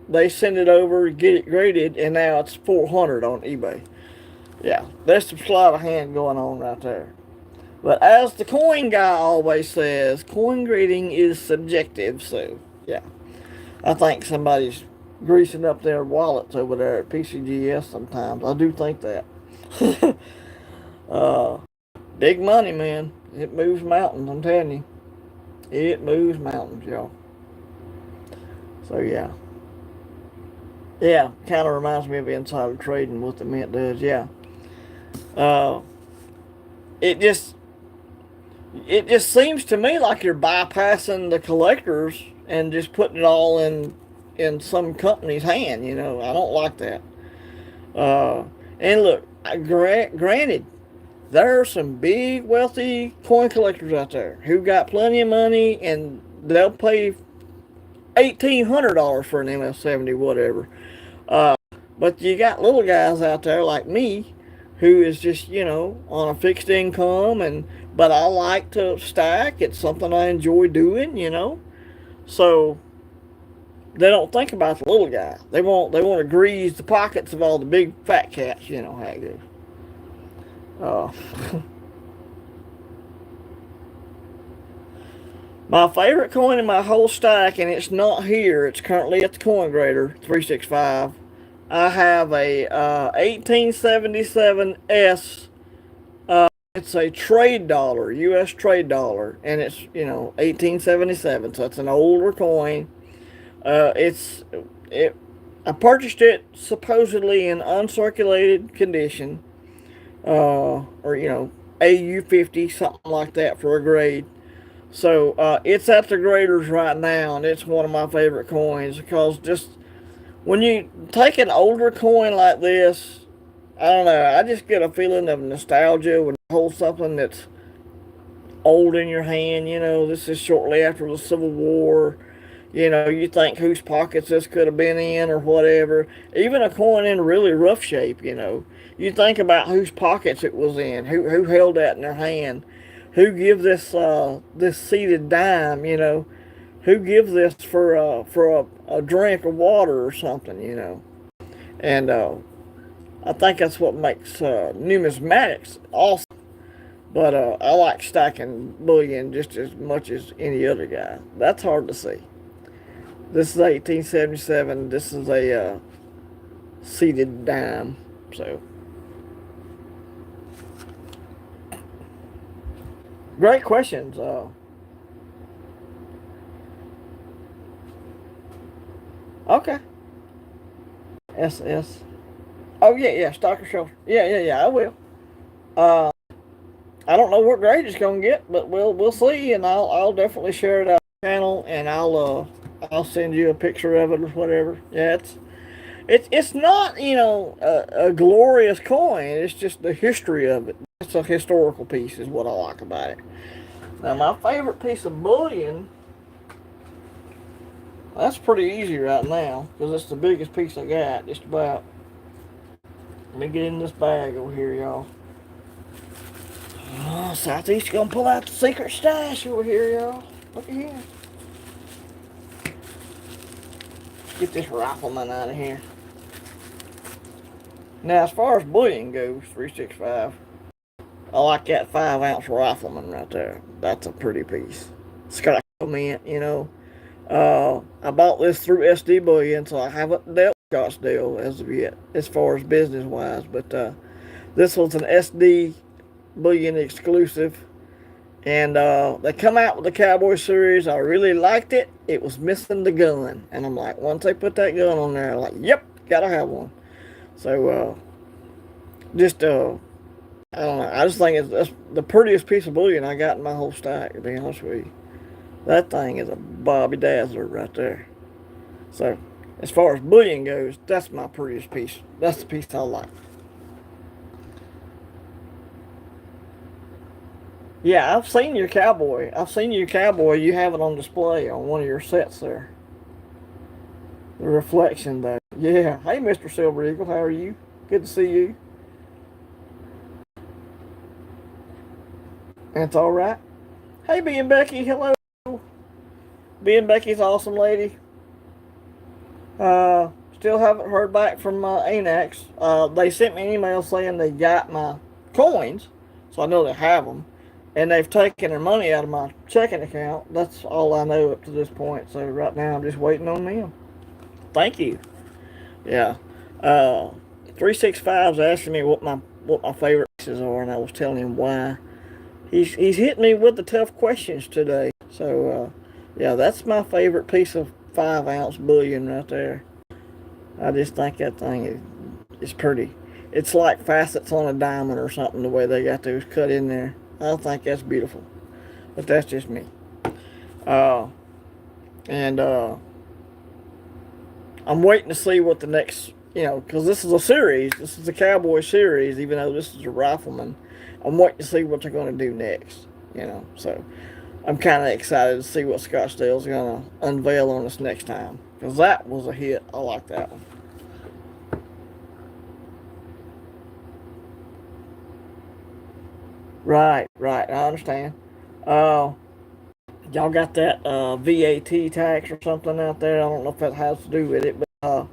they send it over, get it graded, and now it's 400 on eBay. Yeah, there's some sleight of hand going on right there. But as the coin guy always says, coin grading is subjective. So yeah, I think somebody's greasing up their wallets over there at PCGS sometimes. I do think that. uh, Big money, man. It moves mountains, I'm telling you. It moves mountains, y'all. So yeah. Yeah, kind of reminds me of insider trading, what the mint does, yeah. Uh, it just it just seems to me like you're bypassing the collectors and just putting it all in some company's hand. I don't like that. Uh, and look, granted, there are some big wealthy coin collectors out there who got plenty of money and they'll pay $1,800 for an MS70, whatever. Uh, but you got little guys out there like me who is just, on a fixed income, but I like to stack. It's something I enjoy doing. So they don't think about the little guy. They want to grease the pockets of all the big fat cats, how it goes. Uh, my favorite coin in my whole stack, and it's not here. It's currently at the Coin Grader 365. I have a 1877 S. It's a trade dollar, U.S. trade dollar, and it's 1877. So it's an older coin. It's it. I purchased it supposedly in uncirculated condition, or AU50, something like that for a grade. So it's at the graders right now, and it's one of my favorite coins because just when you take an older coin like this, I don't know, I just get a feeling of nostalgia when you hold something that's old in your hand. This is shortly after the Civil War. You think whose pockets this could have been in or whatever. Even a coin in really rough shape, you think about whose pockets it was in, who held that in their hand, who give this seated dime, who gives this for a drink of water or something. And I think that's what makes numismatics awesome. But I like stacking bullion just as much as any other guy. That's hard to see. This is 1877. This is a seated dime. So great questions. Okay. SS. Oh yeah, yeah. Stocker shelf. Yeah, yeah, yeah. I will. Uh, I don't know what grade it's gonna get, but we'll see, and I'll definitely share it out on the channel, and I'll send you a picture of it or whatever. Yeah, it's not a glorious coin. It's just the history of it. It's a historical piece, is what I like about it. Now my favorite piece of bullion. That's pretty easy right now because it's the biggest piece I got, just about. Let me get in this bag over here, y'all. Oh, Southeast gonna pull out the secret stash over here, y'all. Look at here. Get this rifleman out of here. Now, as far as bullion goes, 365, I like that 5 ounce rifleman right there. That's a pretty piece. It's got a mint, you know. I bought this through SD Bullion, so I haven't dealt with Scottsdale as of yet, as far as business wise. But this was an SD Bullion exclusive, and they come out with the Cowboy series. I really liked it. It was missing the gun, and I'm like, once they put that gun on there, I'm like, yep, gotta have one. So just I don't know. I just think it's the prettiest piece of bullion I got in my whole stack. To be honest with you, that thing is a Bobby Dazzler right there. So as far as bullion goes, that's my prettiest piece. That's the piece I like. Yeah, I've seen your cowboy. I've seen your cowboy. You have it on display on one of your sets there. The reflection there. Yeah. Hey, Mr. Silver Eagle, how are you? Good to see you. That's all right. Hey, B and Becky, hello. B and Becky's awesome lady. Still haven't heard back from Anax. They sent me an email saying they got my coins, so I know they have them, and they've taken their money out of my checking account. That's all I know up to this point. So right now I'm just waiting on them. Thank you. Yeah. 365's asking me what my favorite pieces are, and I was telling him why. He's hit me with the tough questions today. So yeah, that's my favorite piece of 5 ounce bullion right there. I just think that thing is pretty. It's like facets on a diamond or something, the way they got those cut in there. I think that's beautiful. But that's just me. Uh, and I'm waiting to see what the next, because this is a series. This is a cowboy series, even though this is a rifleman. I'm waiting to see what they're going to do next. So I'm kind of excited to see what Scottsdale's going to unveil on us next time. Because that was a hit. I like that one. Right, right. I understand. Uh, y'all got that VAT tax or something out there. I don't know if that has to do with it, but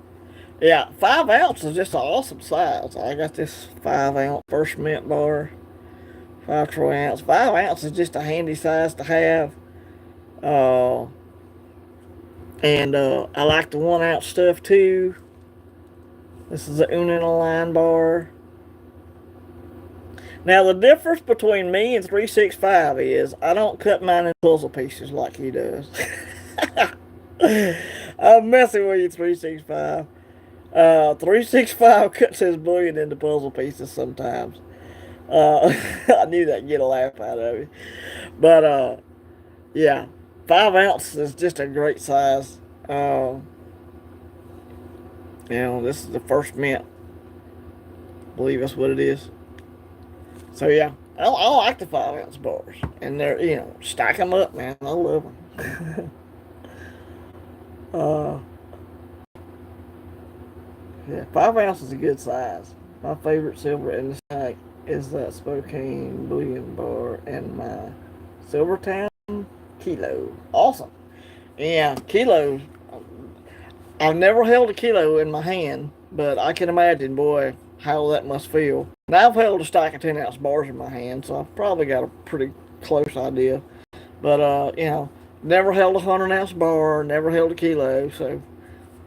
yeah, 5 ounce is just an awesome size. I got this 5 ounce first mint bar, 5 troy ounce. 5 ounce is just a handy size to have. Uh, and I like the 1 ounce stuff too. This is a Unin line bar. Now the difference between me and 365 is I don't cut mine in puzzle pieces like he does. I'm messing with you, 365. 365 cuts his bullion into puzzle pieces sometimes. I knew that'd get a laugh out of you. But yeah, 5 ounce is just a great size. This is the first mint. I believe that's what it is. So yeah, I like the 5 ounce bars, and they're stack them up, man. I love them. uh, yeah, 5 ounce is a good size. My favorite silver in the stack is that Spokane bullion bar and my Silvertown kilo. Awesome. Yeah, kilos. I've never held a kilo in my hand, but I can imagine, boy, how that must feel. Now I've held a stack of 10 ounce bars in my hand, so I've probably got a pretty close idea. But never held a 100 ounce bar, never held a kilo, so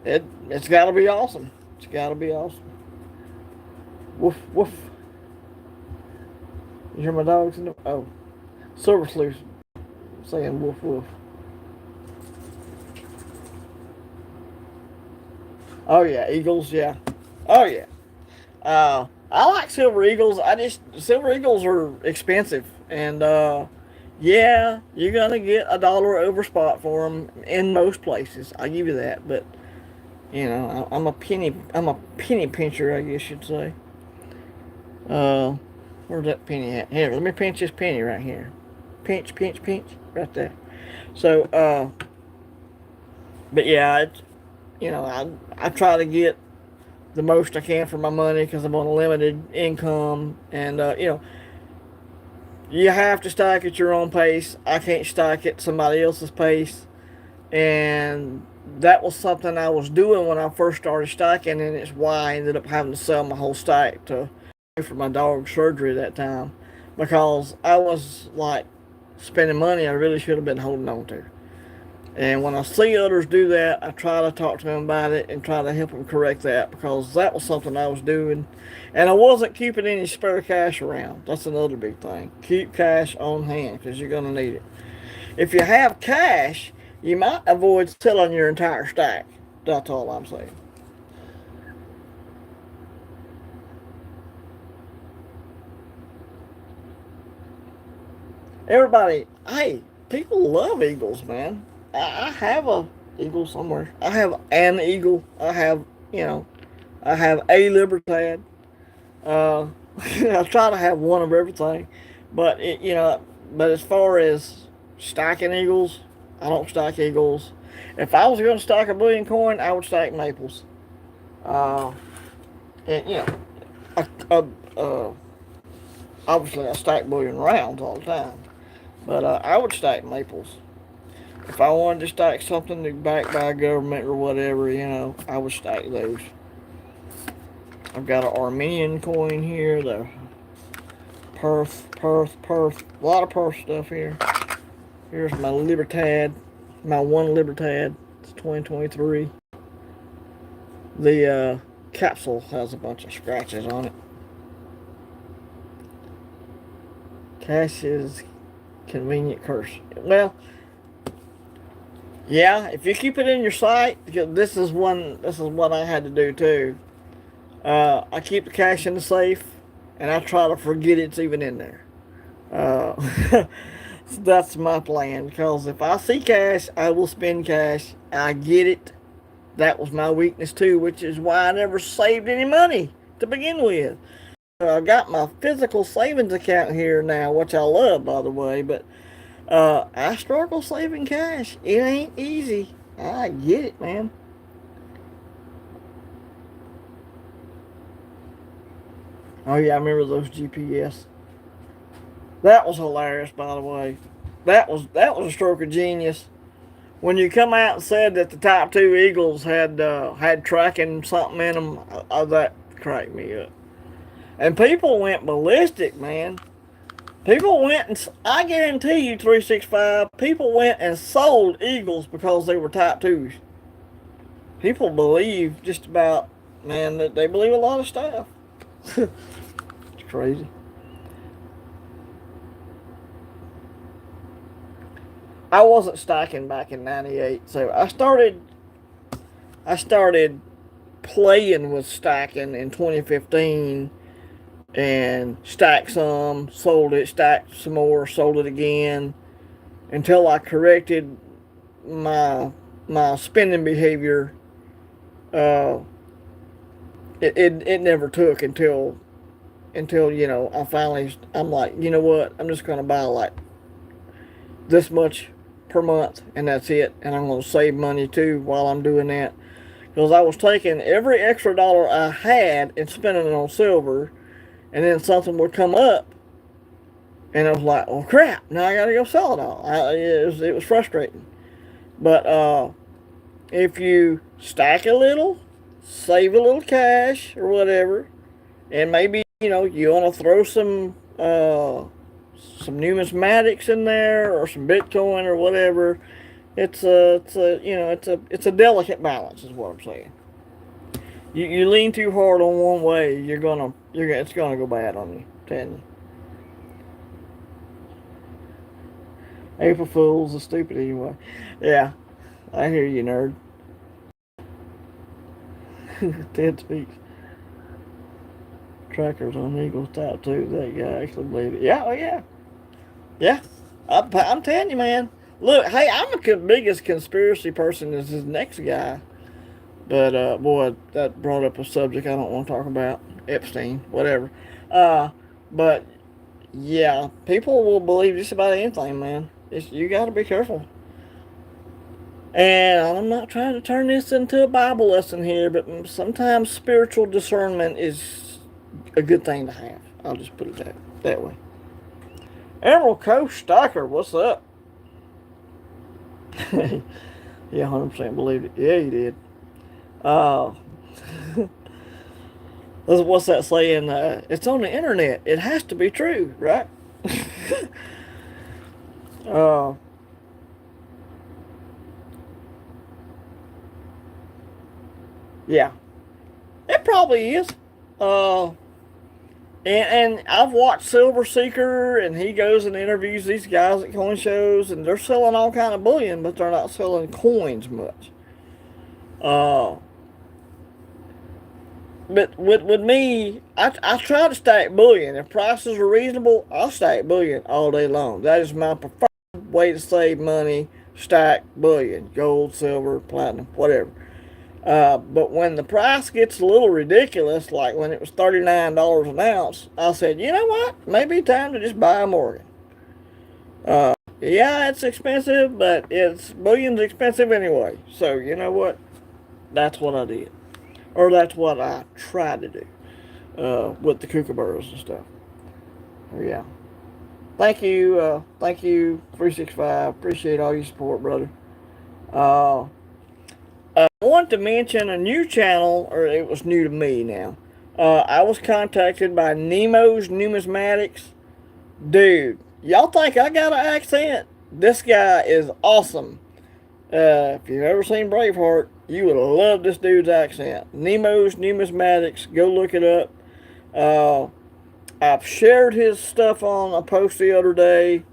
it's got to be awesome. It's got to be awesome. Woof woof. You hear my dogs in the Silver Sleuth saying woof woof. Oh yeah, eagles, yeah. Oh yeah. I like silver eagles. Silver eagles are expensive, and yeah, you're gonna get $1 over spot for them in most places. I give you that, but I'm a penny pincher, I guess you'd say. Where's that penny at? Here, let me pinch this penny right here. Pinch, pinch, pinch, right there. So, but yeah, I try to get the most I can for my money because I'm on a limited income, and you have to stack at your own pace. I can't stack at somebody else's pace, and that was something I was doing when I first started stacking, and it's why I ended up having to sell my whole stack to pay for my dog's surgery that time, because I was like spending money I really should have been holding on to. And when I see others do that, I try to talk to them about it and try to help them correct that, because that was something I was doing. And I wasn't keeping any spare cash around. That's another big thing. Keep cash on hand because you're going to need it. If you have cash, you might avoid selling your entire stack. That's all I'm saying. Everybody, hey, people love eagles, man. I have a eagle somewhere. I have an eagle. I have, you know, I have a libertad. Uh, I try to have one of everything, but but as far as stacking eagles, I don't stack eagles. If I was going to stack a bullion coin, I would stack maples. Uh, and uh, uh, obviously I stack bullion rounds all the time, but I would stack maples. If I wanted to stack something backed by a government or whatever, I would stack those. I've got an Armenian coin here, the Perth. A lot of Perth stuff here. Here's my Libertad, my one Libertad. It's 2023. The capsule has a bunch of scratches on it. Cash is convenient curse. Well, yeah, if you keep it in your sight, because this is what I had to do too. I keep the cash in the safe, and I try to forget it's even in there. So that's my plan, because if I see cash, I will spend cash. I get it. That was my weakness too, which is why I never saved any money to begin with. I got my physical savings account here now, which I love, by the way, but I struggle saving cash. It ain't easy. I get it, man. Oh yeah, I remember those GPS. That was hilarious, by the way. That was a stroke of genius. When you come out and said that the top two Eagles had tracking something in them, that cracked me up. And people went ballistic, man. People went and I guarantee you, 365. People went and sold Eagles because they were type twos. People believe just about, man, that they believe a lot of stuff. It's crazy. I wasn't stacking back in '98, so I started playing with stacking in 2015, and stacked some, sold it, stacked some more, sold it again, until I corrected my spending behavior. Uh, it never took until I'm like, you know what, I'm just gonna buy like this much per month, and that's it, and I'm gonna save money too while I'm doing that, because I was taking every extra dollar I had and spending it on silver, and then something would come up, and I was like, oh crap, now I gotta go sell it all. It was frustrating. But if you stack a little, save a little cash or whatever, and maybe you want to throw some numismatics in there or some Bitcoin or whatever. It's a delicate balance, is what I'm saying. You lean too hard on one way, it's gonna go bad on you. Telling you. April Fools are stupid anyway. Yeah, I hear you, nerd. Ted speaks. Trackers on Eagles type too. That guy actually believe it. Yeah, oh yeah, yeah. I'm telling you, man. Look, hey, I'm the biggest conspiracy person as this next guy. But boy, that brought up a subject I don't want to talk about. Epstein, whatever. Uh, but yeah, people will believe just about anything, man. You got to be careful. And I'm not trying to turn this into a Bible lesson here, but sometimes spiritual discernment is a good thing to have. I'll just put it that way. Emerald Coast Stacker, what's up? He 100% believed it. Yeah, he did. Uh, what's that saying? It's on the internet. It has to be true, right? uh, yeah, it probably is. Uh, and I've watched Silver Seeker, and he goes and interviews these guys at coin shows, and they're selling all kind of bullion, but they're not selling coins much. Uh, but with me, I try to stack bullion. If prices are reasonable, I'll stack bullion all day long. That is my preferred way to save money. Stack bullion, gold, silver, platinum, whatever. But when the price gets a little ridiculous, like when it was $39 an ounce, I said, you know what? Maybe time to just buy a Morgan. Yeah, it's expensive, but it's bullion's expensive anyway. So you know what? That's what I did, or that's what I tried to do with the kookaburras and stuff. Yeah. Thank you, 365. Appreciate all your support, brother. Uh, I want to mention a new channel, or it was new to me now. I was contacted by Nemo's Numismatics. Dude, y'all think I got an accent? This guy is awesome. If you've ever seen Braveheart, you would love this dude's accent. Nemo's Numismatics. Go look it up. Uh, I've shared his stuff on a post the other day.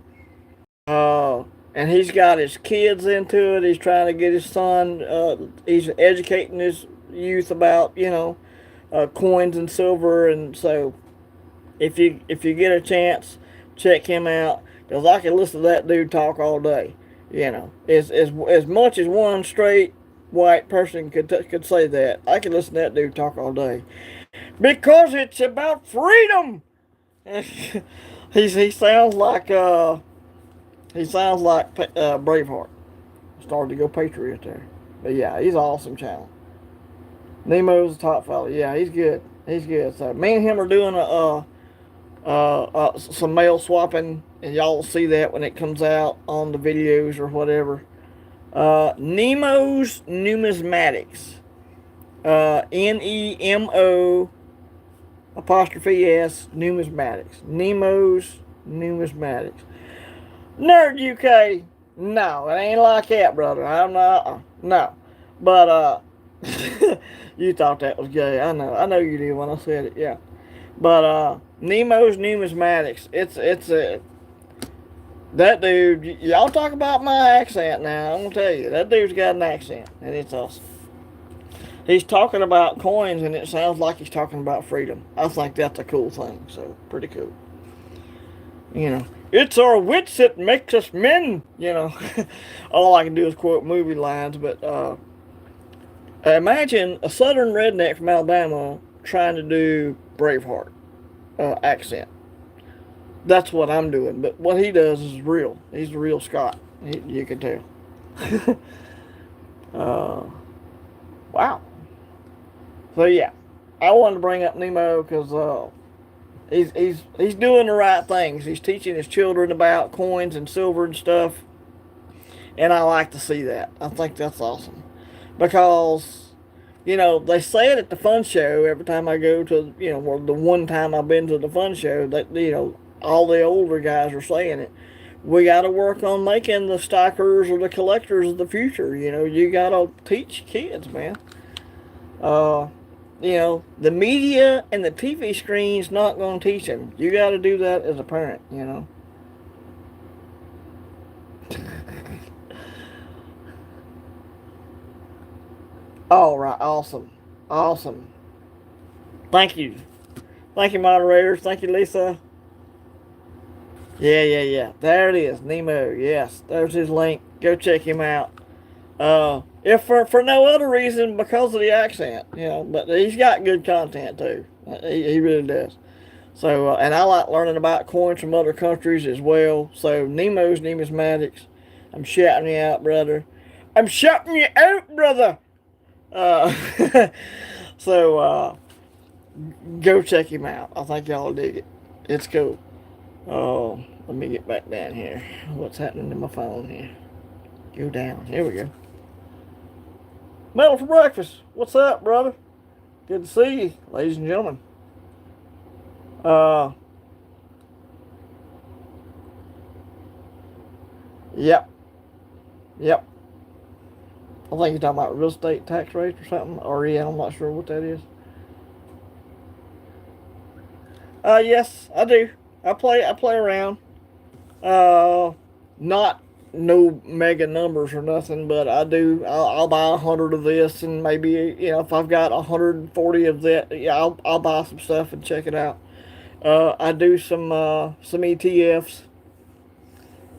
And he's got his kids into it. He's trying to get his son. He's educating his youth about coins and silver. And so, if you get a chance, check him out, because I can listen to that dude talk all day. As much as one straight white person could say that, I can listen to that dude talk all day, because it's about freedom. he sounds like Braveheart. Started to go Patriot there. But yeah, he's an awesome channel. Nemo's a top fella. Yeah, he's good. He's good. So me and him are doing some mail swapping, and y'all will see that when it comes out on the videos or whatever. Nemo's Numismatics. Nemo apostrophe S Numismatics. Nemo's Numismatics. Nerd UK. No, it ain't like that, brother. I'm not. No. But, you thought that was gay. I know. I know you did when I said it, yeah. But, Nemo's Numismatics. It's a. That dude, y'all talk about my accent now. I'm going to tell you. That dude's got an accent, and it's awesome. He's talking about coins, and it sounds like he's talking about freedom. I think that's a cool thing. So, pretty cool. It's our wits that makes us men. All I can do is quote movie lines. But imagine a southern redneck from Alabama trying to do Braveheart accent. That's what I'm doing. But what he does is real. He's a real Scot. You can tell. Wow. So yeah, I wanted to bring up Nemo because he's doing the right things. He's teaching his children about coins and silver and stuff, and I like to see that. I think that's awesome, because they say it at the fun show every time I go to well, the one time I've been to the fun show, that all the older guys are saying it. We got to work on making the stalkers or the collectors of the future. You got to teach kids, man. The media and the TV screen's not going to teach them. You got to do that as a parent, All right, awesome. Awesome. Thank you. Thank you, moderators. Thank you, Lisa. Yeah. There it is, Nemo. Yes, there's his link. Go check him out. If for no other reason, because of the accent, but he's got good content too. He really does. So, and I like learning about coins from other countries as well. So, Nemo's Numismatics. I'm shouting you out, brother. I'm shouting you out, brother. Uh, so, go check him out. I think y'all dig it. It's cool. Oh, let me get back down here. What's happening to my phone here? Go down. Here we go. Metal for breakfast. What's up, brother? Good to see you, ladies and gentlemen. Uh, yep, yep. I think you're talking about real estate tax rates or something. Or yeah, I'm not sure what that is. Yes, I do. I play around. Uh, Not no mega numbers or nothing, but I do. I'll buy 100 of this, and maybe if I've got 140 of that, yeah, I'll buy some stuff and check it out. I do some ETFs.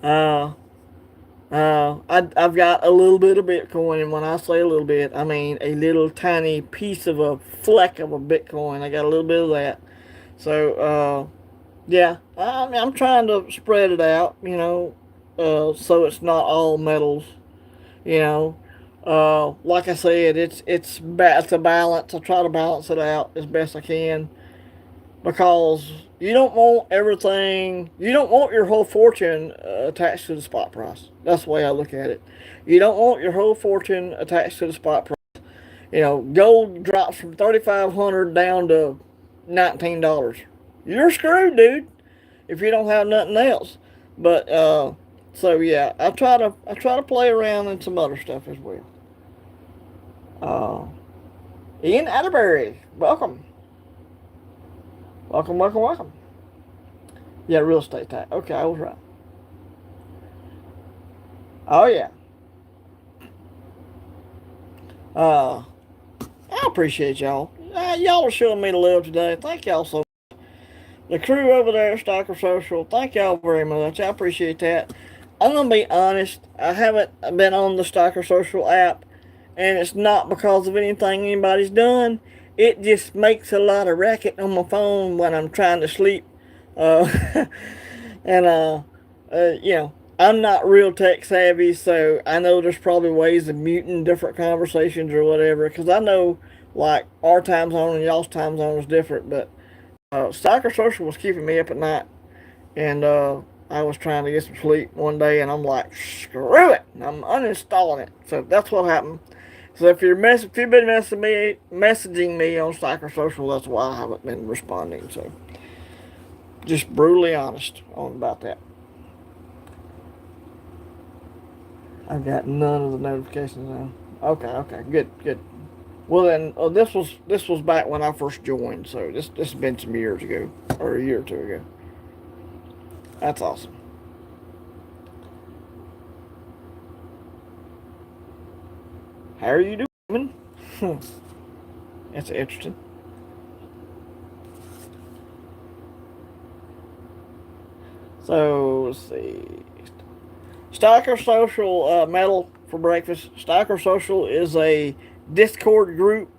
Uh, I've got a little bit of Bitcoin, and when I say a little bit, I mean a little tiny piece of a fleck of a Bitcoin. I got a little bit of that. So, yeah, I'm trying to spread it out, so it's not all metals, you know. Like I said, it's a balance. I try to balance it out as best I can because you don't want everything. You don't want your whole fortune attached to the spot price. That's the way I look at it. You don't want your whole fortune attached to the spot price. Gold drops from 3,500 down to $19. You're screwed, dude, if you don't have nothing else. But so yeah, I try to play around in some other stuff as well. Uh, Ian Atterbury, welcome, welcome, welcome, welcome. Yeah, real estate tax. Okay, I was right. Oh yeah. Uh, I appreciate y'all. Y'all are showing me the love today. Thank y'all so. The crew over there at Stalker Social, thank y'all very much. I appreciate that. I'm gonna be honest. I haven't been on the Stalker Social app, and it's not because of anything anybody's done. It just makes a lot of racket on my phone when I'm trying to sleep. Uh, and I'm not real tech savvy, so I know there's probably ways of muting different conversations or whatever. Because I know, like, our time zone and y'all's time zone is different, but Soccer Social was keeping me up at night, and I was trying to get some sleep one day, and I'm like, screw it, I'm uninstalling it. So that's what happened. So if you've been messaging me on Soccer Social, that's why I haven't been responding. So just brutally honest on about that. I've got none of the notifications on. Okay, okay, good, good. Well then, this was back when I first joined, so this has been some years ago, or a year or two ago. That's awesome. How are you doing? That's interesting. So let's see. Stalker Social Metal for breakfast. Stalker Social is a Discord group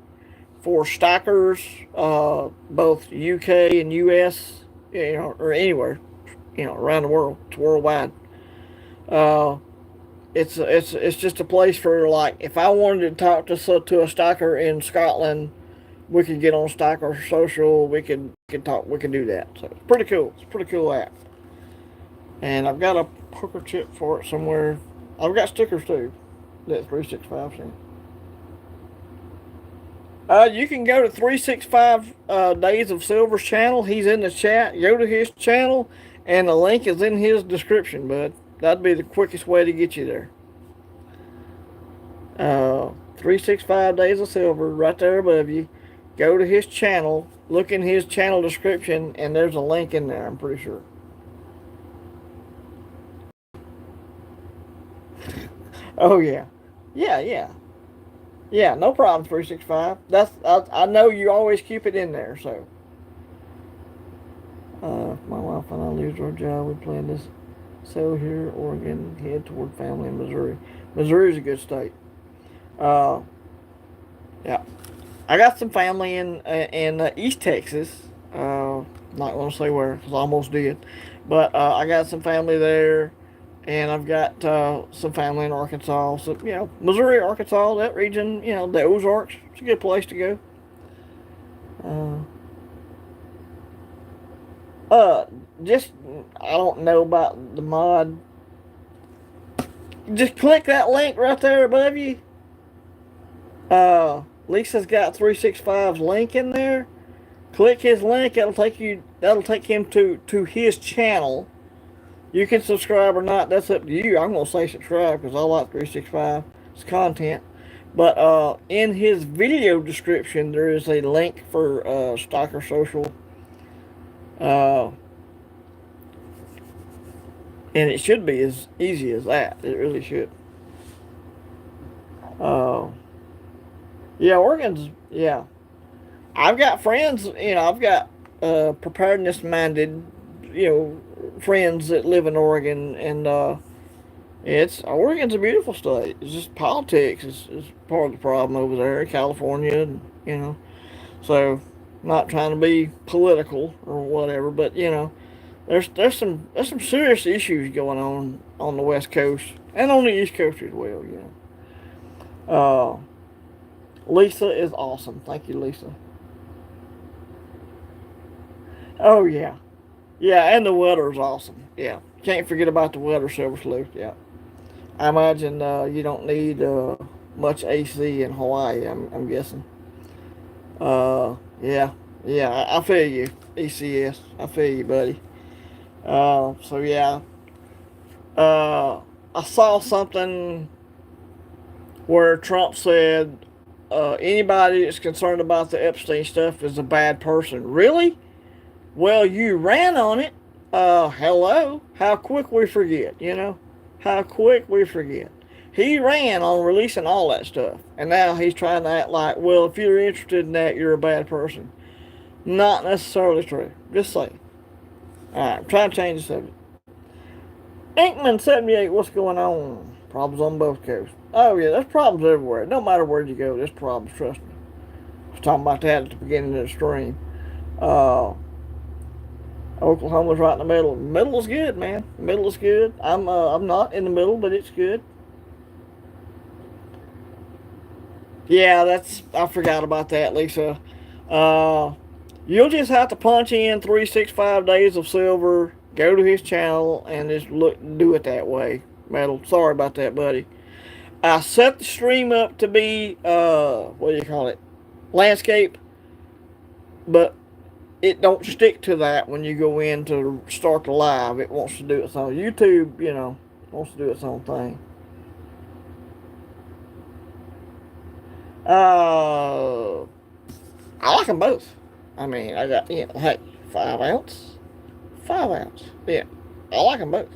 for stalkers, both UK and US, or anywhere, around the world. It's worldwide. Uh, it's just a place for, like, if I wanted to talk to a stalker in Scotland, we could get on Stalker Social. We could talk. We could do that. So it's pretty cool. It's a pretty cool app. And I've got a poker chip for it somewhere. I've got stickers too. That 365 cent. You can go to 365 Days of Silver's channel. He's in the chat. Go to his channel, and the link is in his description, bud. That'd be the quickest way to get you there. 365 Days of Silver, right there above you. Go to his channel. Look in his channel description, and there's a link in there, I'm pretty sure. Oh, yeah. Yeah, yeah. Yeah, no problem, 365. I know you always keep it in there, so. If my wife and I lose our job, we plan to settle here, Oregon, head toward family in Missouri. Missouri's a good state. Uh, yeah. I got some family in East Texas. Not going to say where, because I almost did. But I got some family there, and I've got some family in Arkansas. So, Missouri, Arkansas, that region, the Ozarks, it's a good place to go. Uh, uh, just, I don't know about the mod. Just click that link right there above you. Lisa's got 365's link in there. Click his link. That'll take him to his channel. You can subscribe or not. That's up to you. I'm gonna say subscribe because I like 365's content. But in his video description, there is a link for Stalker Social, uh, and it should be as easy as that. It really should. Uh, yeah, Oregon's yeah. I've got friends. I've got preparedness minded, friends that live in Oregon, and it's Oregon's a beautiful state. It's just politics is part of the problem over there in California, and, So, not trying to be political or whatever, but there's some serious issues going on the West Coast and on the East Coast as well. Lisa is awesome. Thank you, Lisa. Oh yeah, yeah, and the weather's awesome. Yeah, can't forget about the weather, Silver Sleuth. Yeah, I imagine you don't need much AC in Hawaii. I'm guessing. Yeah, yeah, I feel you, ECS. I feel you, buddy. So yeah, I saw something where Trump said anybody that's concerned about the Epstein stuff is a bad person. Really? Well, you ran on it. Hello. How quick we forget. How quick we forget. He ran on releasing all that stuff. And now he's trying to act like, well, if you're interested in that, you're a bad person. Not necessarily true. Just saying. Alright, I'm trying to change the subject. Inkman78, what's going on? Problems on both coasts. Oh, yeah, there's problems everywhere. No matter where you go, there's problems, trust me. I was talking about that at the beginning of the stream. Uh, Oklahoma's right in the middle. The middle is good, man. The middle is good. I'm not in the middle, but it's good. Yeah, I forgot about that, Lisa. Uh, you'll just have to punch in 365 days of silver, go to his channel, and just do it that way. Metal. Sorry about that, buddy. I set the stream up to be what do you call it? Landscape, but it don't stick to that when you go in to start the live. It wants to do its own. YouTube, wants to do its own thing. I like them both. I mean, I got, hey, 5 ounce, 5 ounce. Yeah, I like them both.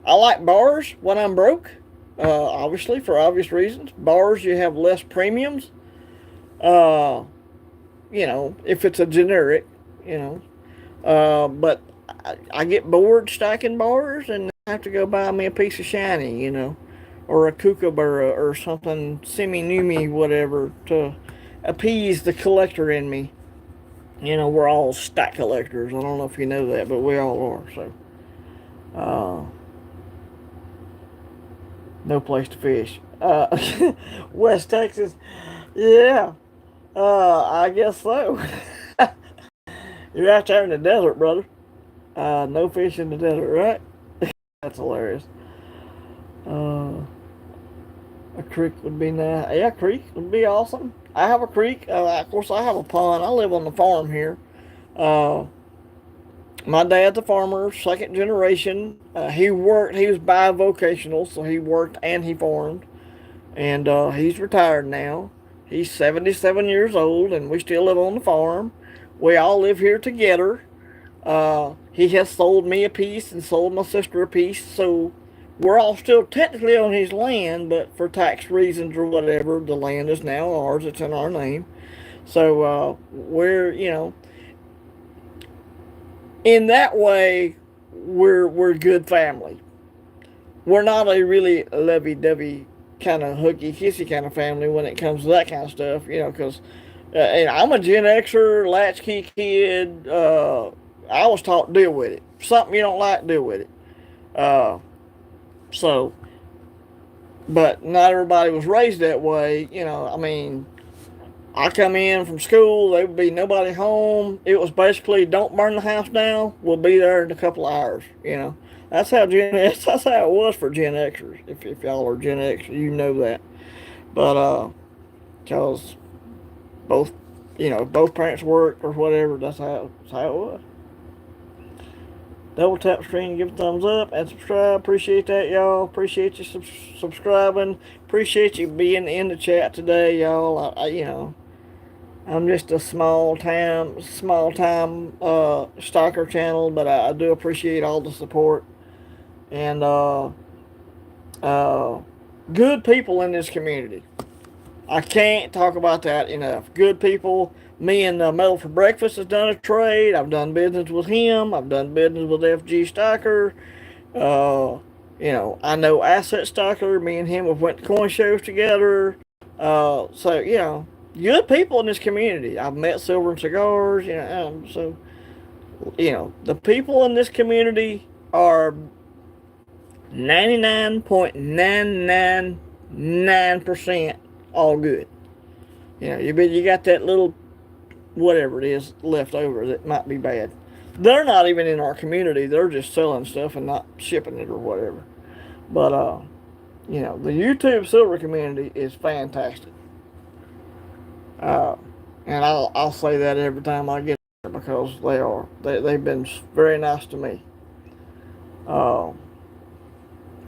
I like bars when I'm broke. Obviously, for obvious reasons. Bars, you have less premiums. Uh, if it's a generic, but I get bored stacking bars and I have to go buy me a piece of shiny, or a kookaburra or something semi-numi, whatever, to appease the collector in me. We're all stack collectors. I don't know if you know that, but we all are. So, uh, no place to fish. West Texas, yeah. I guess so. You're out there in the desert, brother. No fish in the desert, right? That's hilarious. Uh, a creek would be nice. Yeah, a creek would be awesome. I have a creek. Of course, I have a pond. I live on the farm here. Uh, my dad's a farmer, second generation. He worked. He was bivocational, so he worked and he farmed. And he's retired now. He's 77 years old, and we still live on the farm. We all live here together. He has sold me a piece and sold my sister a piece, so we're all still technically on his land, but for tax reasons or whatever, the land is now ours. It's in our name. So we're, in that way, we're good family. We're not a really lovey-dovey kind of hooky kissy kind of family when it comes to that kind of stuff, because I'm a Gen Xer, latchkey kid. I was taught deal with it. Something you don't like, deal with it. Uh, so, but not everybody was raised that way. I mean, I come in from school, there would be nobody home. It was basically, don't burn the house down. We'll be there in a couple of hours. That's how that's how it was for Gen Xers. If y'all are Gen X, you know that. But because both, both parents worked or whatever. That's how it was. Double tap screen, give a thumbs up, and subscribe. Appreciate that, y'all. Appreciate you subscribing. Appreciate you being in the chat today, y'all. I'm just a small time stalker channel, but I do appreciate all the support and uh, good people in this community. I can't talk about that enough. Good people. Me and Metal for Breakfast has done a trade. I've done business with him. I've done business with FG Stocker. Uh, I know Asset Stocker. Me and him have went to coin shows together. So good people in this community. I've met Silver and Cigars. The people in this community are 99.999% all good. You got that little whatever it is left over that might be bad. They're not even in our community. They're just selling stuff and not shipping it or whatever. But the YouTube silver community is fantastic. And I'll say that every time I get there because they've been very nice to me.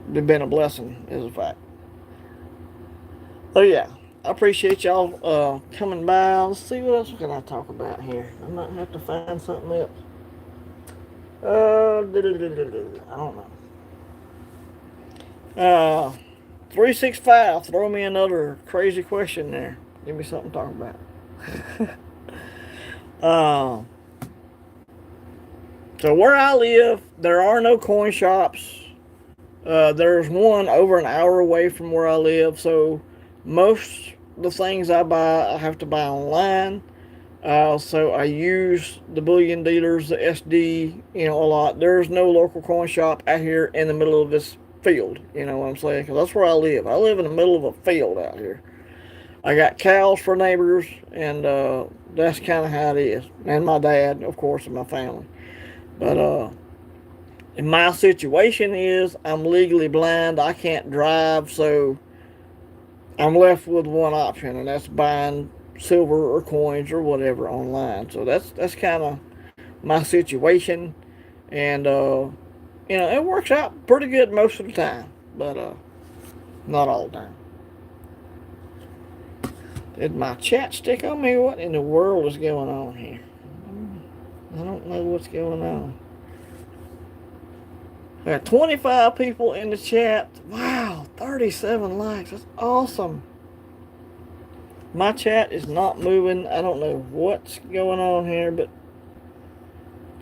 They've been a blessing, is a fact. So yeah, I appreciate y'all coming by. Let's see what else can I talk about here. I might have to find something else. I don't know. 365, throw me another crazy question there. Give me something to talk about. So where I live, there are no coin shops. There's one over an hour away from where I live, so most of the things I buy, I have to buy online. So I use the bullion dealers, the SD, a lot. There's no local coin shop out here in the middle of this field. You know what I'm saying? Because that's where I live. I live in the middle of a field out here. I got cows for neighbors, and that's kind of how it is. And my dad, of course, and my family. But my situation is I'm legally blind. I can't drive, so I'm left with one option, and that's buying silver or coins or whatever online. So that's kind of my situation, and it works out pretty good most of the time, but not all the time. Did my chat stick on me? What in the world is going on here? I don't know what's going on. We got 25 people in the chat. Wow, 37 likes. That's awesome. My chat is not moving. I don't know what's going on here, but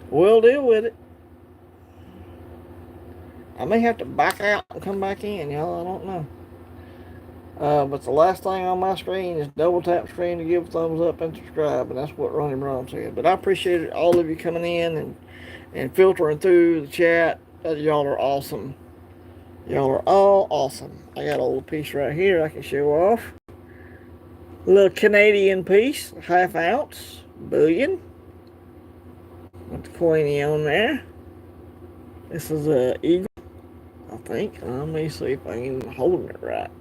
we'll deal with it. I may have to back out and come back in, y'all. I don't know. But the last thing on my screen is double tap screen to give a thumbs up and subscribe, and that's what Ronnie Brown said. But I appreciate all of you coming in and filtering through the chat. Y'all are awesome. Y'all are all awesome. I got a little piece right here I can show off. A little Canadian piece, ½ ounce, bullion. With the coiny on there. This is a eagle, I think. Let me see if I can hold it right.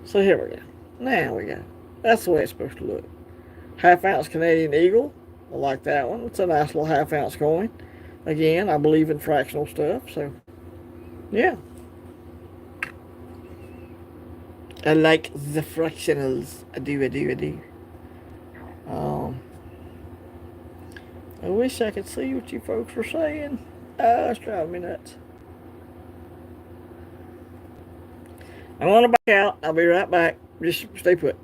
So here we go. Now we go. That's the way it's supposed to look. ½ ounce Canadian eagle. I like that one. It's a nice little ½ ounce coin. Again, I believe in fractional stuff, so yeah. I like the fractionals. I do. I wish I could see what you folks were saying. It's driving me nuts. I'm gonna back out. I'll be right back. Just stay put.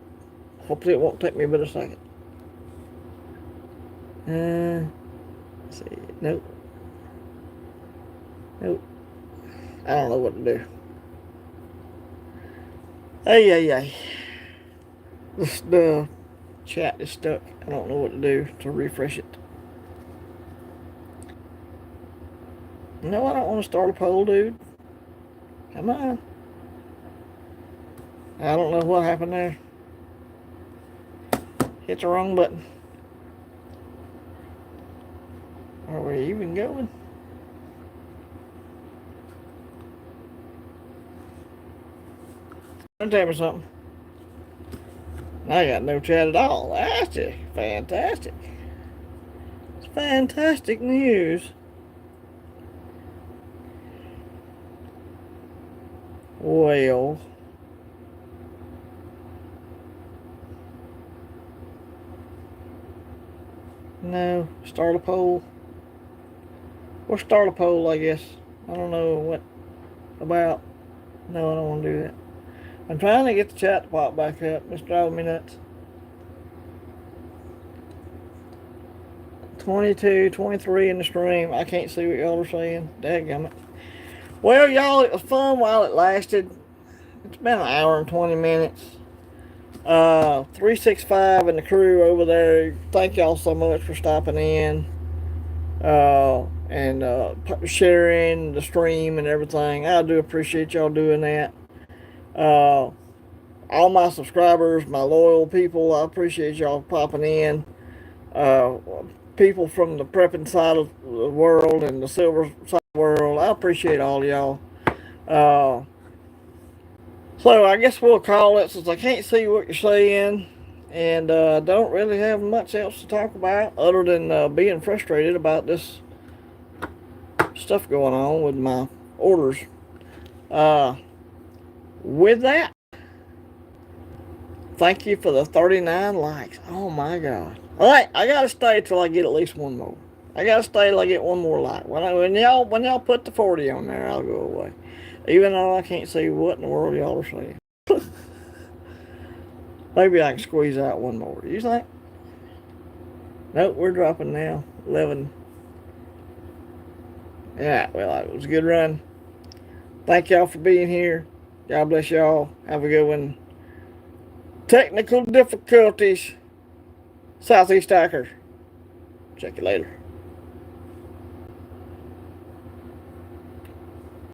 Hopefully it won't take me but a second. Let's see. Nope. I don't know what to do. Hey. The chat is stuck. I don't know what to do to refresh it. No, I don't want to start a poll, dude. Come on. I don't know what happened there. Hit the wrong button. Are we even going? Tell me something. I got no chat at all. That's just fantastic. It's fantastic news. Well, no, start a poll. We'll start a poll, I guess. I don't know what about. No, I don't want to do that. I'm trying to get the chat to pop back up. It's driving me nuts. 22, 23 in the stream. I can't see what y'all are saying. Dadgummit. Well, y'all, it was fun while it lasted. It's been an hour and 20 minutes. 365 and the crew over there, thank y'all so much for stopping in and sharing the stream and everything. I do appreciate y'all doing that. All my subscribers, my loyal people, I appreciate y'all popping in. People from the prepping side of the world and the silver side of the world, I appreciate all of y'all. So I guess we'll call it, since I can't see what you're saying and don't really have much else to talk about other than being frustrated about this stuff going on with my orders. With that, thank you for the 39 likes. Oh my God. All right, I gotta stay till I get at least one more. I gotta stay till I get one more like. When y'all put the 40 on there, I'll go away. Even though I can't see what in the world y'all are saying. Maybe I can squeeze out one more. You think? Nope, we're dropping now. 11. Yeah, well, it was a good run. Thank y'all for being here. God bless y'all. Have a good one. Technical difficulties. Southeast Hacker. Check you later.